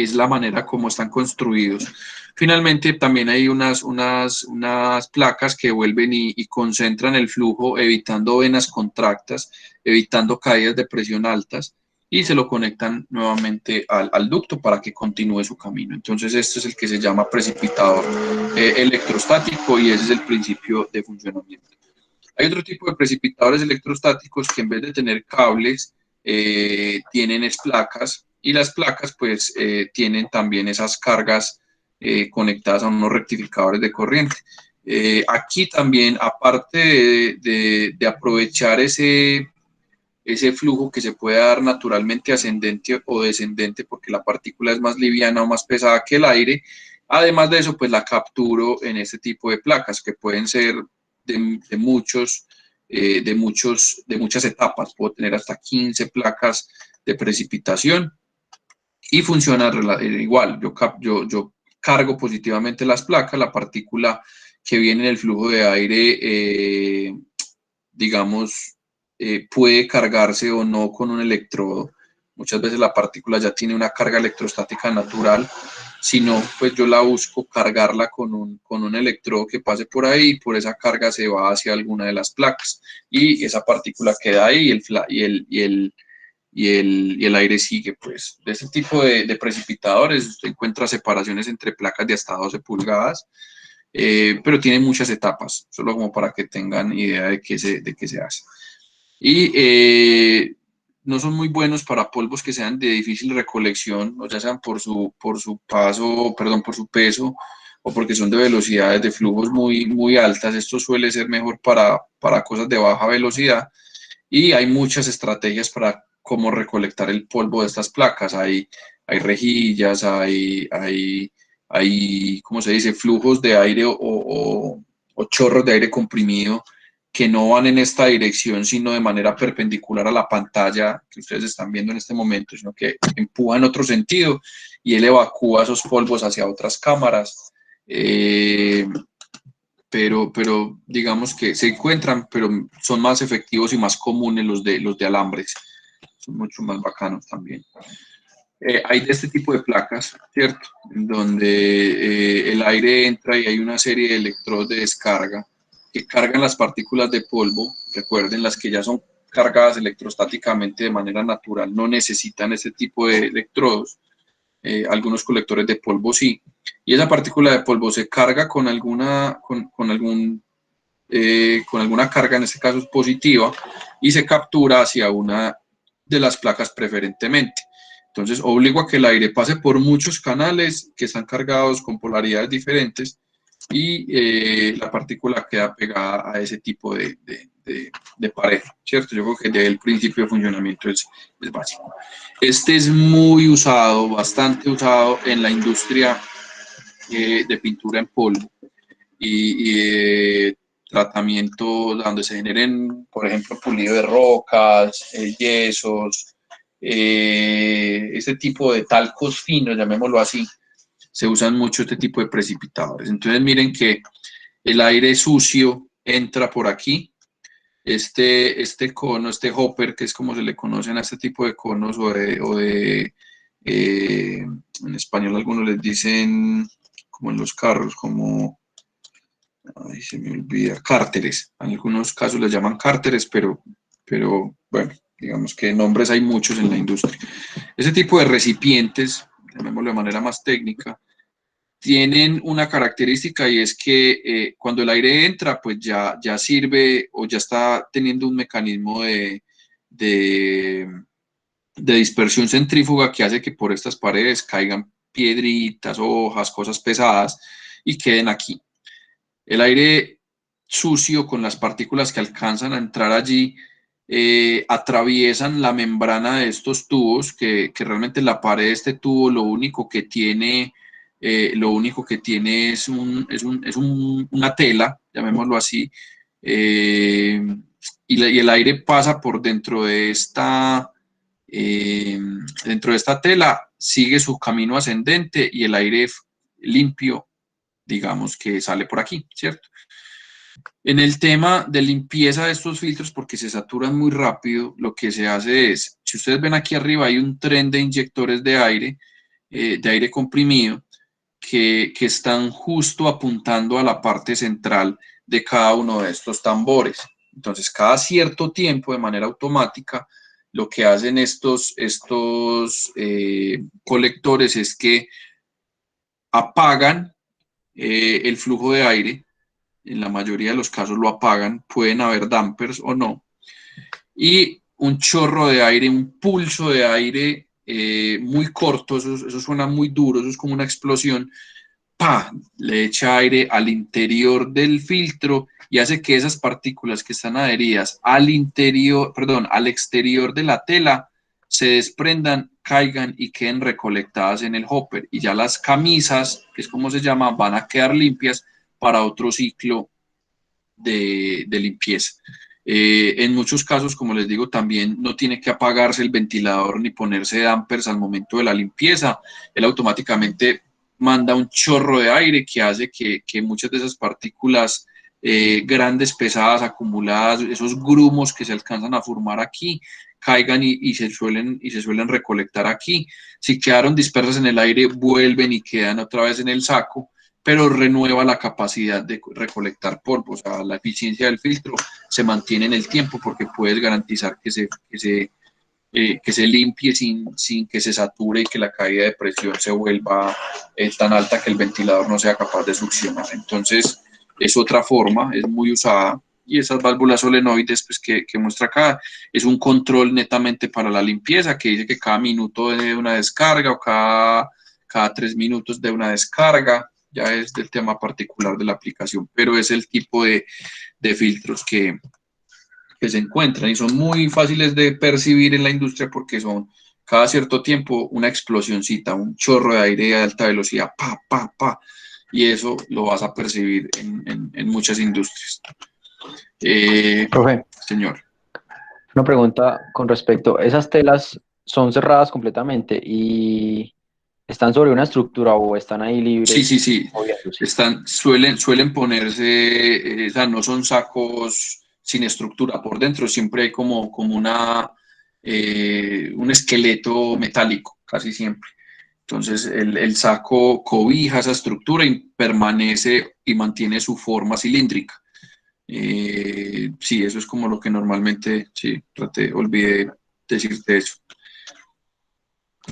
es la manera como están construidos. Finalmente, también hay unas placas que vuelven y concentran el flujo, evitando venas contractas, evitando caídas de presión altas, y se lo conectan nuevamente al ducto para que continúe su camino. Entonces, este es el que se llama precipitador electrostático y ese es el principio de funcionamiento. Hay otro tipo de precipitadores electrostáticos que en vez de tener cables, tienen placas, y las placas pues tienen también esas cargas conectadas a unos rectificadores de corriente. Aquí también, aparte de aprovechar ese flujo que se puede dar naturalmente ascendente o descendente, porque la partícula es más liviana o más pesada que el aire, además de eso, pues la capturo en este tipo de placas, que pueden ser de muchas etapas. Puedo tener hasta 15 placas de precipitación y funciona igual. Yo cargo positivamente las placas, la partícula que viene en el flujo de aire, digamos, puede cargarse o no con un electrodo. Muchas veces la partícula ya tiene una carga electrostática natural, si no, pues yo la busco cargarla con un electrodo que pase por ahí, y por esa carga se va hacia alguna de las placas y esa partícula queda ahí y el aire sigue. Pues de este tipo de precipitadores usted encuentra separaciones entre placas de hasta 12 pulgadas, pero tiene muchas etapas, solo como para que tengan idea de qué se hace. Y no son muy buenos para polvos que sean de difícil recolección, o ya sean por su peso, o porque son de velocidades de flujos muy altas. Esto suele ser mejor para cosas de baja velocidad, y hay muchas estrategias para cómo recolectar el polvo de estas placas. Hay rejillas, ¿cómo se dice?, flujos de aire o chorros de aire comprimido que no van en esta dirección, sino de manera perpendicular a la pantalla que ustedes están viendo en este momento, sino que empuja en otro sentido y él evacúa esos polvos hacia otras cámaras. Pero digamos que se encuentran, pero son más efectivos y más comunes los de alambres. Son mucho más bacanos también. Hay de este tipo de placas, ¿cierto? En donde el aire entra y hay una serie de electrodos de descarga que cargan las partículas de polvo. Recuerden, las que ya son cargadas electrostáticamente de manera natural no necesitan este tipo de electrodos. Algunos colectores de polvo sí. Y esa partícula de polvo se carga con alguna carga, en este caso es positiva, y se captura hacia una de las placas preferentemente. Entonces, obligo a que el aire pase por muchos canales que están cargados con polaridades diferentes, y la partícula queda pegada a ese tipo de pared, ¿cierto? Yo creo que desde el principio de funcionamiento es básico. Este es muy usado, bastante usado en la industria de pintura en polvo y tratamiento donde se generen, por ejemplo, pulido de rocas, yesos, este tipo de talcos finos, llamémoslo así. Se usan mucho este tipo de precipitadores. Entonces miren que el aire sucio entra por aquí. Este cono, este hopper, que es como se le conocen a este tipo de conos, en español algunos les dicen, como en los carros, como, ay, se me olvida, cárteres. En algunos casos les llaman cárteres, pero bueno, digamos que nombres hay muchos en la industria. Ese tipo de recipientes, llamémoslo de manera más técnica, tienen una característica, y es que cuando el aire entra, pues ya sirve o ya está teniendo un mecanismo de dispersión centrífuga que hace que por estas paredes caigan piedritas, hojas, cosas pesadas y queden aquí. El aire sucio con las partículas que alcanzan a entrar allí atraviesan la membrana de estos tubos, que realmente la pared de este tubo lo único que tiene es una tela, llamémoslo así, y el aire pasa por dentro de esta dentro de esta tela sigue su camino ascendente y el aire limpio, digamos que sale por aquí, ¿cierto? En el tema de limpieza de estos filtros, porque se saturan muy rápido, lo que se hace es, si ustedes ven aquí arriba hay un tren de inyectores de aire comprimido, que están justo apuntando a la parte central de cada uno de estos tambores. Entonces, cada cierto tiempo, de manera automática, lo que hacen estos colectores es que apagan el flujo de aire. En la mayoría de los casos lo apagan, pueden haber dampers o no, y un chorro de aire, un pulso de aire muy corto, eso suena muy duro, eso es como una explosión, ¡pa! Le echa aire al interior del filtro y hace que esas partículas que están adheridas al interior, perdón, al exterior de la tela se desprendan, caigan y queden recolectadas en el hopper. Y ya las camisas, que es como se llama, van a quedar limpias para otro ciclo de limpieza. En muchos casos, como les digo, también no tiene que apagarse el ventilador ni ponerse dampers al momento de la limpieza. Él automáticamente manda un chorro de aire que hace que muchas de esas partículas grandes, pesadas, acumuladas, esos grumos que se alcanzan a formar aquí, caigan y se suelen recolectar aquí. Si quedaron dispersas en el aire, vuelven y quedan otra vez en el saco, pero renueva la capacidad de recolectar polvo. O sea, la eficiencia del filtro se mantiene en el tiempo porque puedes garantizar que se limpie sin que se sature y que la caída de presión se vuelva tan alta que el ventilador no sea capaz de succionar. Entonces, es otra forma, es muy usada. Y esas válvulas solenoides pues, que muestra acá es un control netamente para la limpieza, que dice que cada minuto de una descarga o cada 3 minutos de una descarga. Ya es del tema particular de la aplicación, pero es el tipo de filtros que se encuentran y son muy fáciles de percibir en la industria porque son cada cierto tiempo una explosioncita, un chorro de aire a alta velocidad, pa, pa, pa, y eso lo vas a percibir en muchas industrias. Profe, Señor. una pregunta con respecto, ¿esas telas son cerradas completamente y están sobre una estructura o están ahí libres? Sí. Suelen ponerse, o sea, no son sacos sin estructura. Por dentro siempre hay como un esqueleto metálico, casi siempre. Entonces el saco cobija esa estructura y permanece y mantiene su forma cilíndrica. Sí, eso es como lo que normalmente, sí, olvidé decirte eso.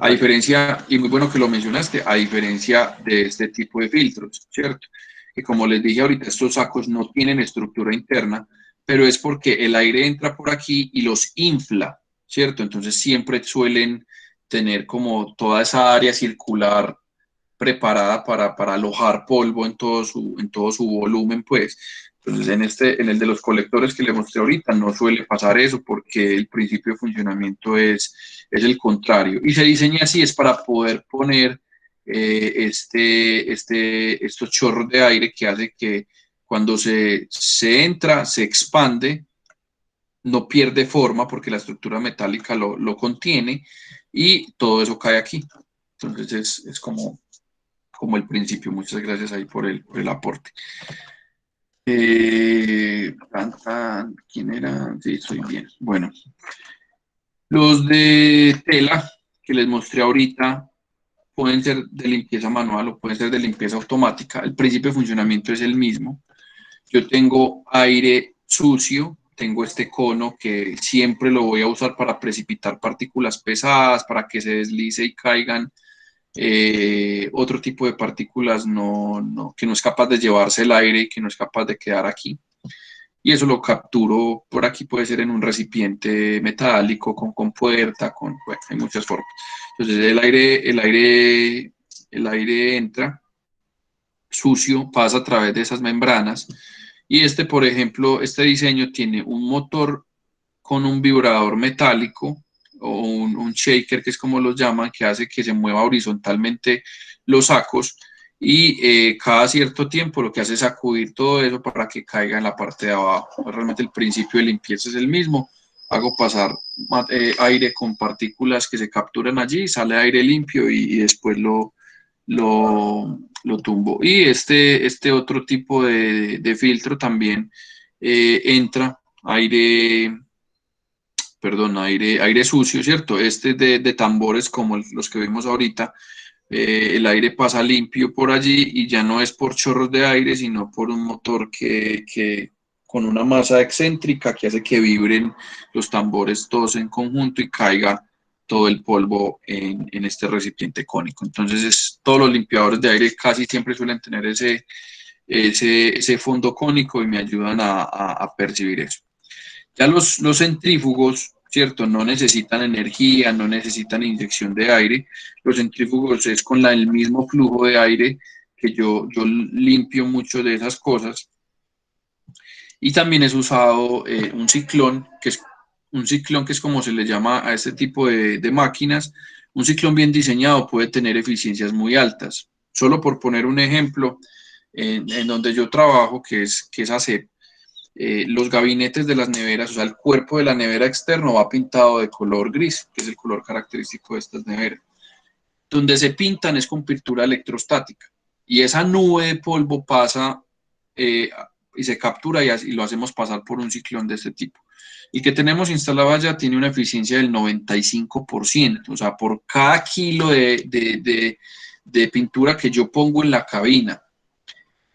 A diferencia, y muy bueno que lo mencionaste, a diferencia de este tipo de filtros, ¿cierto? Que como les dije ahorita, estos sacos no tienen estructura interna, pero es porque el aire entra por aquí y los infla, ¿cierto? Entonces siempre suelen tener como toda esa área circular preparada para alojar polvo en todo su volumen, pues. Entonces, en el de los colectores que le mostré ahorita, no suele pasar eso porque el principio de funcionamiento es el contrario. Y se diseña así, es para poder poner estos chorros de aire que hace que cuando se entra, se expande, no pierde forma porque la estructura metálica lo contiene y todo eso cae aquí. Entonces, es como el principio. Muchas gracias ahí por el aporte. ¿Quién era? Sí, estoy bien. Bueno, los de tela que les mostré ahorita pueden ser de limpieza manual o pueden ser de limpieza automática. El principio de funcionamiento es el mismo. Yo tengo aire sucio, tengo este cono que siempre lo voy a usar para precipitar partículas pesadas, para que se deslice y caigan otro tipo de partículas que no es capaz de llevarse el aire y que no es capaz de quedar aquí. Y eso lo capturo por aquí, puede ser en un recipiente metálico, con compuerta, bueno, hay muchas formas. Entonces el aire entra sucio, pasa a través de esas membranas. Y por ejemplo, este diseño tiene un motor con un vibrador metálico o un shaker, que es como los llaman, que hace que se mueva horizontalmente los sacos y cada cierto tiempo lo que hace es sacudir todo eso para que caiga en la parte de abajo. Realmente el principio de limpieza es el mismo, hago pasar aire con partículas que se capturan allí, sale aire limpio y después lo tumbo. Y este otro tipo de filtro también entra aire sucio, ¿cierto? Este de tambores como los que vimos ahorita, el aire pasa limpio por allí y ya no es por chorros de aire, sino por un motor que con una masa excéntrica que hace que vibren los tambores todos en conjunto y caiga todo el polvo en este recipiente cónico. Entonces, todos los limpiadores de aire casi siempre suelen tener ese fondo cónico y me ayudan a percibir eso. Ya los centrífugos, ¿cierto? No necesitan energía, no necesitan inyección de aire. Los centrífugos es con el mismo flujo de aire que yo limpio mucho de esas cosas. Y también es usado un ciclón, que es como se le llama a este tipo de máquinas. Un ciclón bien diseñado puede tener eficiencias muy altas. Solo por poner un ejemplo, en donde yo trabajo, que es ACEP, los gabinetes de las neveras, o sea, el cuerpo de la nevera externo va pintado de color gris, que es el color característico de estas neveras. Donde se pintan es con pintura electrostática y esa nube de polvo pasa y se captura y lo hacemos pasar por un ciclón de este tipo. El que tenemos instalado allá tiene una eficiencia del 95%, o sea, por cada kilo de pintura que yo pongo en la cabina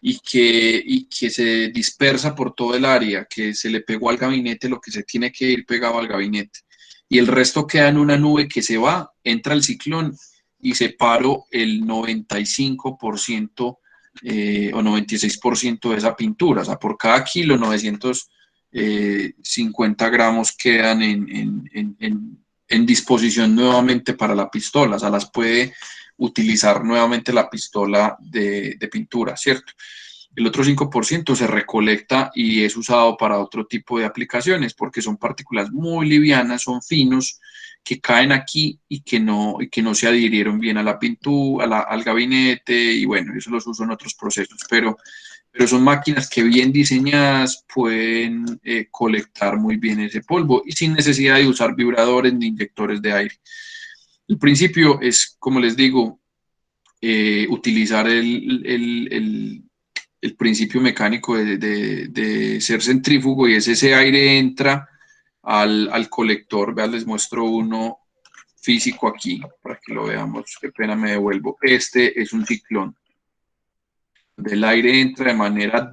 y que se dispersa por todo el área, que se le pegó al gabinete lo que se tiene que ir pegado al gabinete, y el resto queda en una nube que se va, entra el ciclón y separo el 95% o 96% de esa pintura. O sea, por cada kilo, 950 gramos quedan en disposición nuevamente para la pistola. O sea, las puede utilizar nuevamente la pistola de pintura, ¿cierto? El otro 5% se recolecta y es usado para otro tipo de aplicaciones porque son partículas muy livianas, son finos, que caen aquí y que no se adhirieron bien a la pintura, al gabinete, y bueno, eso los uso en otros procesos, pero son máquinas que bien diseñadas pueden colectar muy bien ese polvo y sin necesidad de usar vibradores ni inyectores de aire. El principio es, como les digo, utilizar el principio mecánico de ser centrífugo, y ese aire entra al colector. Vean, les muestro uno físico aquí para que lo veamos. Qué pena, me devuelvo. Este es un ciclón. El aire entra de manera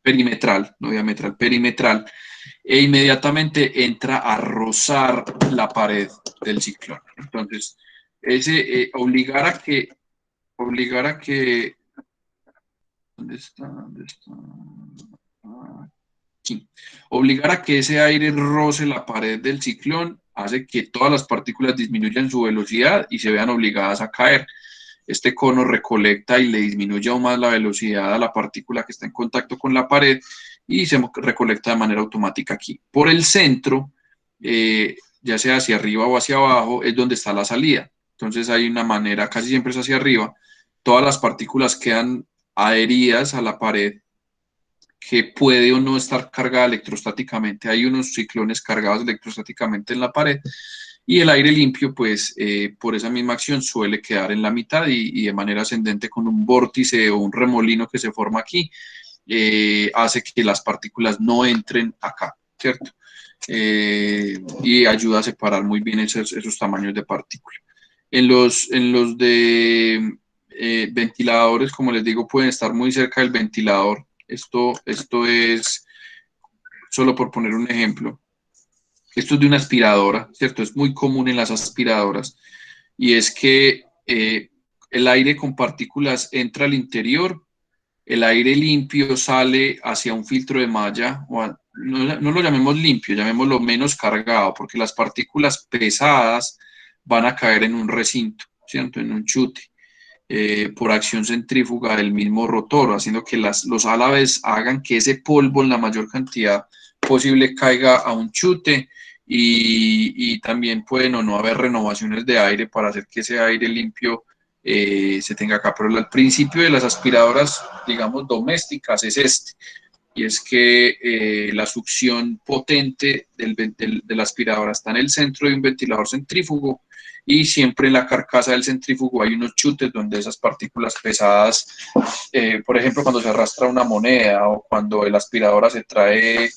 perimetral, no diametral, perimetral, e inmediatamente entra a rozar la pared del ciclón. Entonces, obligar a que, ¿dónde está? Aquí. Obligar a que ese aire roce la pared del ciclón hace que todas las partículas disminuyan su velocidad y se vean obligadas a caer. Este cono recolecta y le disminuye aún más la velocidad a la partícula que está en contacto con la pared y se recolecta de manera automática aquí. Por el centro, ya sea hacia arriba o hacia abajo, es donde está la salida. Entonces hay una manera, casi siempre es hacia arriba. Todas las partículas quedan adheridas a la pared, que puede o no estar cargada electrostáticamente. Hay unos ciclones cargados electrostáticamente en la pared, y el aire limpio, pues, por esa misma acción suele quedar en la mitad y de manera ascendente con un vórtice o un remolino que se forma aquí, hace que las partículas no entren acá, ¿cierto? Y ayuda a separar muy bien esos tamaños de partículas. En los de ventiladores, como les digo, pueden estar muy cerca del ventilador. Esto es, solo por poner un ejemplo, esto es de una aspiradora, ¿cierto? Es muy común en las aspiradoras, y es que el aire con partículas entra al interior, el aire limpio sale hacia un filtro de malla, no lo llamemos limpio, llamémoslo menos cargado, porque las partículas pesadas van a caer en un recinto, ¿cierto? En un chute. Por acción centrífuga del mismo rotor, haciendo que los álabes hagan que ese polvo en la mayor cantidad posible caiga a un chute, y también pueden o no haber renovaciones de aire para hacer que ese aire limpio se tenga acá. Pero el principio de las aspiradoras, digamos, domésticas es este. y es que la succión potente de la aspiradora está en el centro de un ventilador centrífugo, y siempre en la carcasa del centrífugo hay unos chutes donde esas partículas pesadas, por ejemplo, cuando se arrastra una moneda o cuando el aspiradora se trae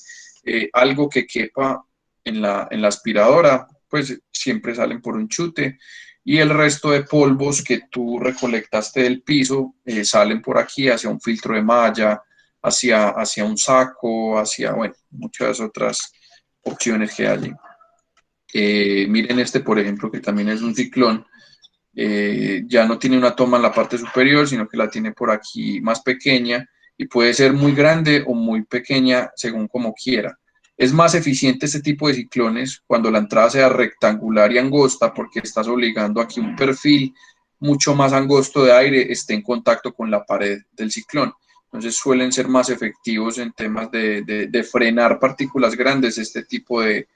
algo que quepa en la aspiradora, pues siempre salen por un chute, y el resto de polvos que tú recolectaste del piso salen por aquí hacia un filtro de malla, hacia un saco, hacia, bueno, muchas otras opciones que hay. Miren este, por ejemplo, que también es un ciclón. Ya no tiene una toma en la parte superior, sino que la tiene por aquí más pequeña, y puede ser muy grande o muy pequeña según como quiera. Es más eficiente este tipo de ciclones cuando la entrada sea rectangular y angosta, porque estás obligando a que un perfil mucho más angosto de aire esté en contacto con la pared del ciclón. Entonces suelen ser más efectivos en temas de frenar partículas grandes este tipo de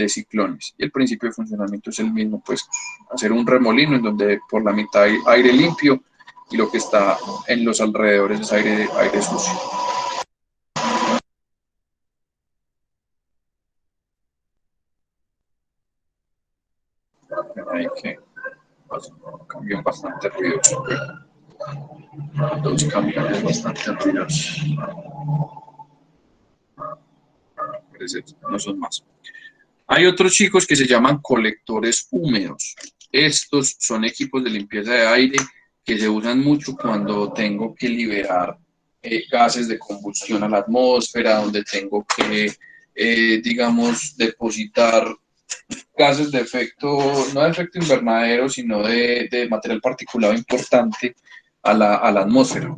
ciclones. Y el principio de funcionamiento es el mismo, pues hacer un remolino en donde por la mitad hay aire limpio y lo que está en los alrededores es aire sucio. Hay que cambios bastante ruidosos. Dos camiones bastante ruidosos. No son más. Hay otros chicos que se llaman colectores húmedos. Estos son equipos de limpieza de aire que se usan mucho cuando tengo que liberar gases de combustión a la atmósfera, donde tengo que, digamos, depositar gases de efecto, no de efecto invernadero, sino de material particulado importante a la atmósfera.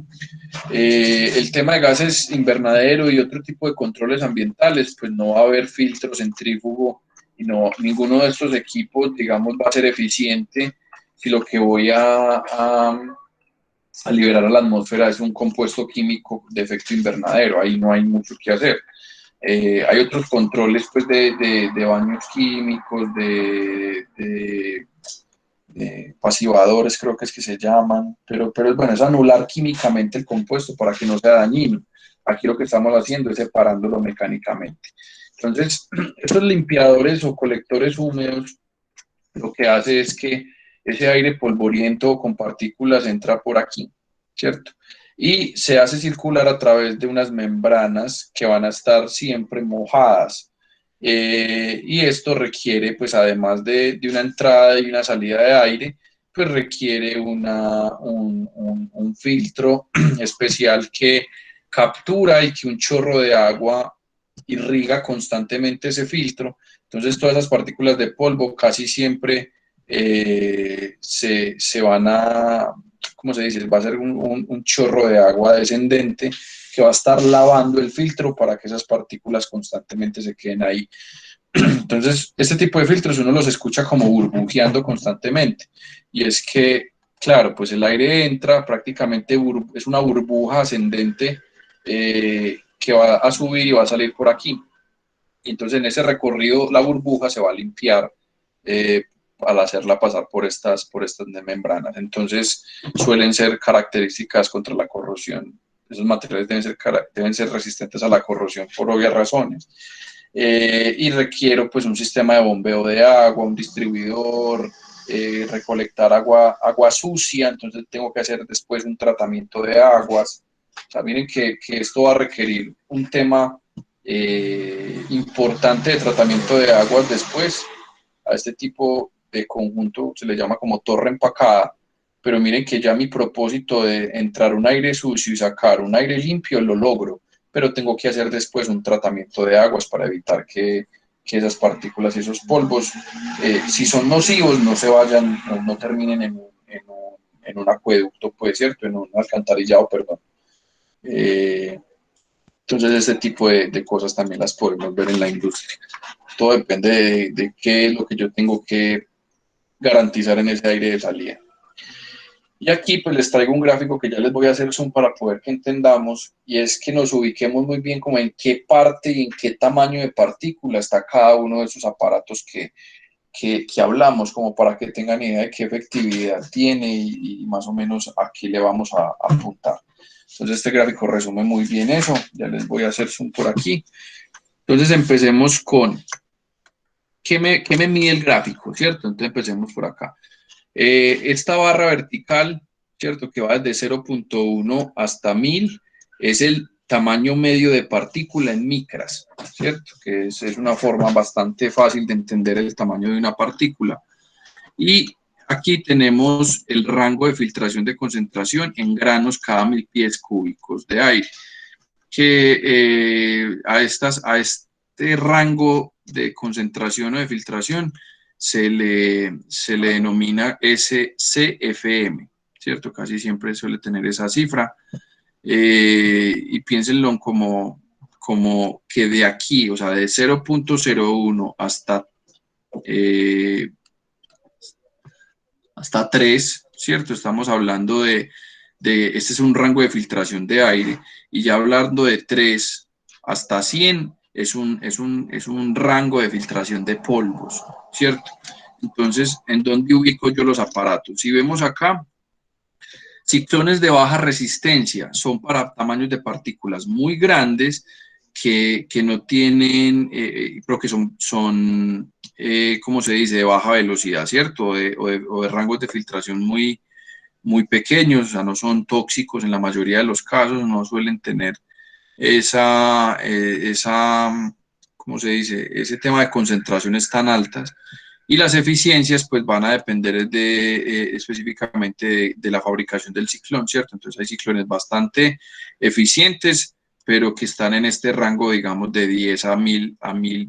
El tema de gases invernadero y otro tipo de controles ambientales, pues no va a haber filtro centrífugo, y no, ninguno de estos equipos, digamos, va a ser eficiente si lo que voy a liberar a la atmósfera es un compuesto químico de efecto invernadero. Ahí no hay mucho que hacer. Hay otros controles, pues, de baños químicos, de pasivadores, creo que es que se llaman, pero bueno, es anular químicamente el compuesto para que no sea dañino. Aquí lo que estamos haciendo es separándolo mecánicamente. Entonces, estos limpiadores o colectores húmedos lo que hace es que ese aire polvoriento con partículas entra por aquí, ¿cierto? Y se hace circular a través de unas membranas que van a estar siempre mojadas. Y esto requiere, pues además de una entrada y una salida de aire, pues requiere un filtro especial que captura y que un chorro de agua irriga constantemente ese filtro. Entonces todas esas partículas de polvo casi siempre se van a, ¿cómo se dice? Va a ser un chorro de agua descendente que va a estar lavando el filtro para que esas partículas constantemente se queden ahí. Entonces, este tipo de filtros uno los escucha como burbujeando constantemente. Y es que, claro, pues el aire entra prácticamente, es una burbuja ascendente que va a subir y va a salir por aquí. Y entonces en ese recorrido la burbuja se va a limpiar al hacerla pasar por estas membranas. Entonces suelen ser características contra la corrosión. Esos materiales deben ser resistentes a la corrosión por obvias razones. Y requiero pues un sistema de bombeo de agua, un distribuidor, recolectar agua sucia, entonces tengo que hacer después un tratamiento de aguas. O sea, miren que esto va a requerir un tema importante de tratamiento de aguas después. A este tipo de conjunto se le llama como torre empacada, pero miren que ya mi propósito de entrar un aire sucio y sacar un aire limpio lo logro, pero tengo que hacer después un tratamiento de aguas para evitar que esas partículas y esos polvos, si son nocivos, no se vayan, no terminen en un acueducto, pues cierto, en un alcantarillado, perdón. Entonces, este tipo de cosas también las podemos ver en la industria. Todo depende de qué es lo que yo tengo que garantizar en ese aire de salida. Y aquí pues les traigo un gráfico que ya les voy a hacer zoom para poder que entendamos, y es que nos ubiquemos muy bien como en qué parte y en qué tamaño de partícula está cada uno de esos aparatos que hablamos, como para que tengan idea de qué efectividad tiene y más o menos a qué le vamos a apuntar. Entonces este gráfico resume muy bien eso. Ya les voy a hacer zoom por aquí. Entonces empecemos con, ¿qué me mide el gráfico? ¿Cierto? Entonces empecemos por acá. Esta barra vertical, ¿cierto? Que va desde 0.1 hasta 1000, es el tamaño medio de partícula en micras, ¿cierto? Que es una forma bastante fácil de entender el tamaño de una partícula. Y aquí tenemos el rango de filtración de concentración en granos cada 1000 pies cúbicos de aire, que a este rango de concentración o de filtración se le denomina SCFM, ¿cierto? Casi siempre suele tener esa cifra. Y piénsenlo como que de aquí, o sea, de 0.01 hasta 3, ¿cierto? Estamos hablando este es un rango de filtración de aire, y ya hablando de 3 hasta 100 es un rango de filtración de polvos, ¿cierto? Entonces, ¿en dónde ubico yo los aparatos? Si vemos acá, ciclones de baja resistencia son para tamaños de partículas muy grandes que no tienen, pero que son ¿cómo se dice?, de baja velocidad, ¿cierto? O de rangos de filtración muy pequeños, o sea, no son tóxicos en la mayoría de los casos, no suelen tener esa ¿cómo se dice?, ese tema de concentraciones tan altas. Y las eficiencias pues van a depender específicamente de la fabricación del ciclón, ¿cierto? Entonces hay ciclones bastante eficientes, pero que están en este rango, digamos, de 10 a 1000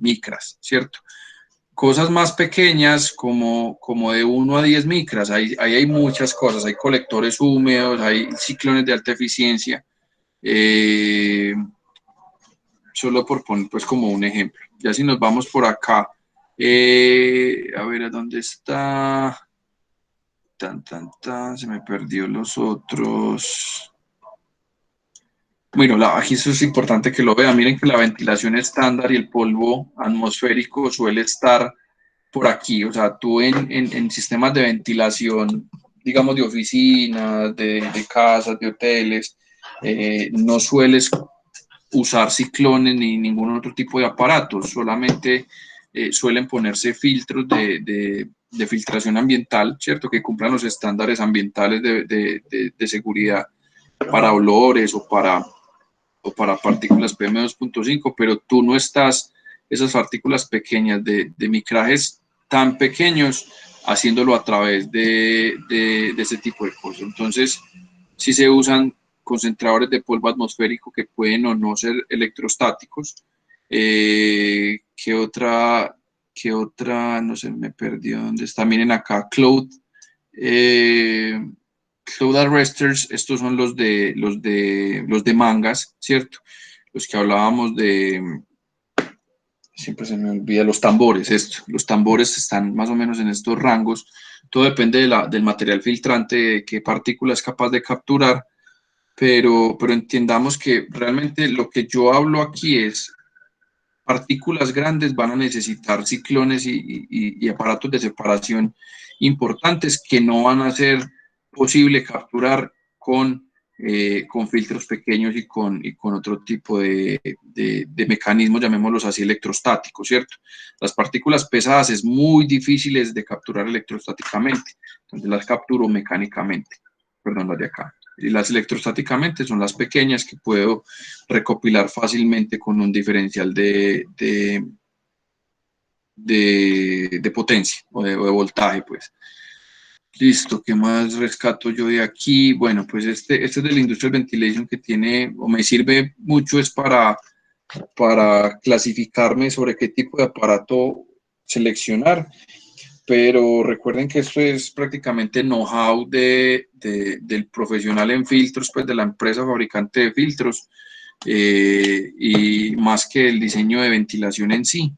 micras, ¿cierto? Cosas más pequeñas como de 1 a 10 micras, ahí hay muchas cosas, hay colectores húmedos, hay ciclones de alta eficiencia, solo por poner pues como un ejemplo. Ya si nos vamos por acá, a ver, ¿a dónde está? Se me perdió los otros. Bueno, aquí eso es importante que lo vean. Miren que la ventilación estándar y el polvo atmosférico suele estar por aquí. O sea, tú en sistemas de ventilación, digamos, de oficinas, de casas, de hoteles, no sueles usar ciclones ni ningún otro tipo de aparatos, solamente suelen ponerse filtros de filtración ambiental, ¿cierto? Que cumplan los estándares ambientales de seguridad para olores o para partículas PM2.5, pero tú no estás esas partículas pequeñas de micrajes tan pequeños haciéndolo a través de ese tipo de cosas. Entonces, si se usan concentradores de polvo atmosférico que pueden o no ser electrostáticos. ¿Qué otra? No sé, me perdió. ¿Dónde está? Miren acá, Cloud Arresters. Estos son los de mangas, ¿cierto? Los que hablábamos siempre se me olvida, los tambores. Los tambores están más o menos en estos rangos. Todo depende del material filtrante, de qué partícula es capaz de capturar. Pero entendamos que realmente lo que yo hablo aquí es partículas grandes van a necesitar ciclones y aparatos de separación importantes que no van a ser posible capturar con filtros pequeños y con otro tipo de mecanismos, llamémoslos así, electrostáticos, ¿cierto? Las partículas pesadas es muy difíciles de capturar electrostáticamente, entonces las capturo mecánicamente, perdón, las de acá. Y las electrostáticamente son las pequeñas que puedo recopilar fácilmente con un diferencial de potencia o de voltaje, pues. Listo, ¿qué más rescato yo de aquí? Bueno, pues este es del Industrial Ventilation, que tiene, o me sirve mucho, es para clasificarme sobre qué tipo de aparato seleccionar. Pero recuerden que esto es prácticamente know-how del profesional en filtros, pues de la empresa fabricante de filtros, y más que el diseño de ventilación en sí.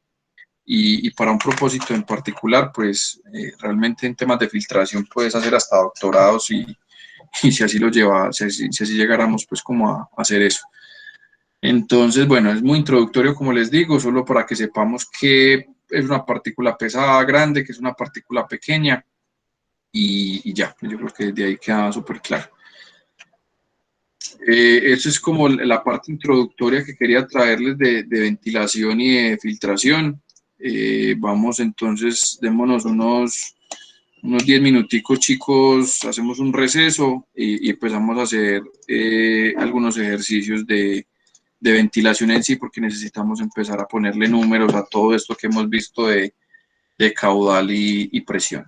Y para un propósito en particular, pues realmente en temas de filtración puedes hacer hasta doctorados, y si así lo lleva, si así llegáramos pues como a hacer eso. Entonces, bueno, es muy introductorio, como les digo, solo para que sepamos que es una partícula pesada grande, que es una partícula pequeña, y ya, yo creo que de ahí queda súper claro. Eso es como la parte introductoria que quería traerles de ventilación y de filtración. Vamos entonces, démonos unos 10 minuticos, chicos, hacemos un receso y empezamos a hacer algunos ejercicios de ventilación en sí, porque necesitamos empezar a ponerle números a todo esto que hemos visto de caudal y presión.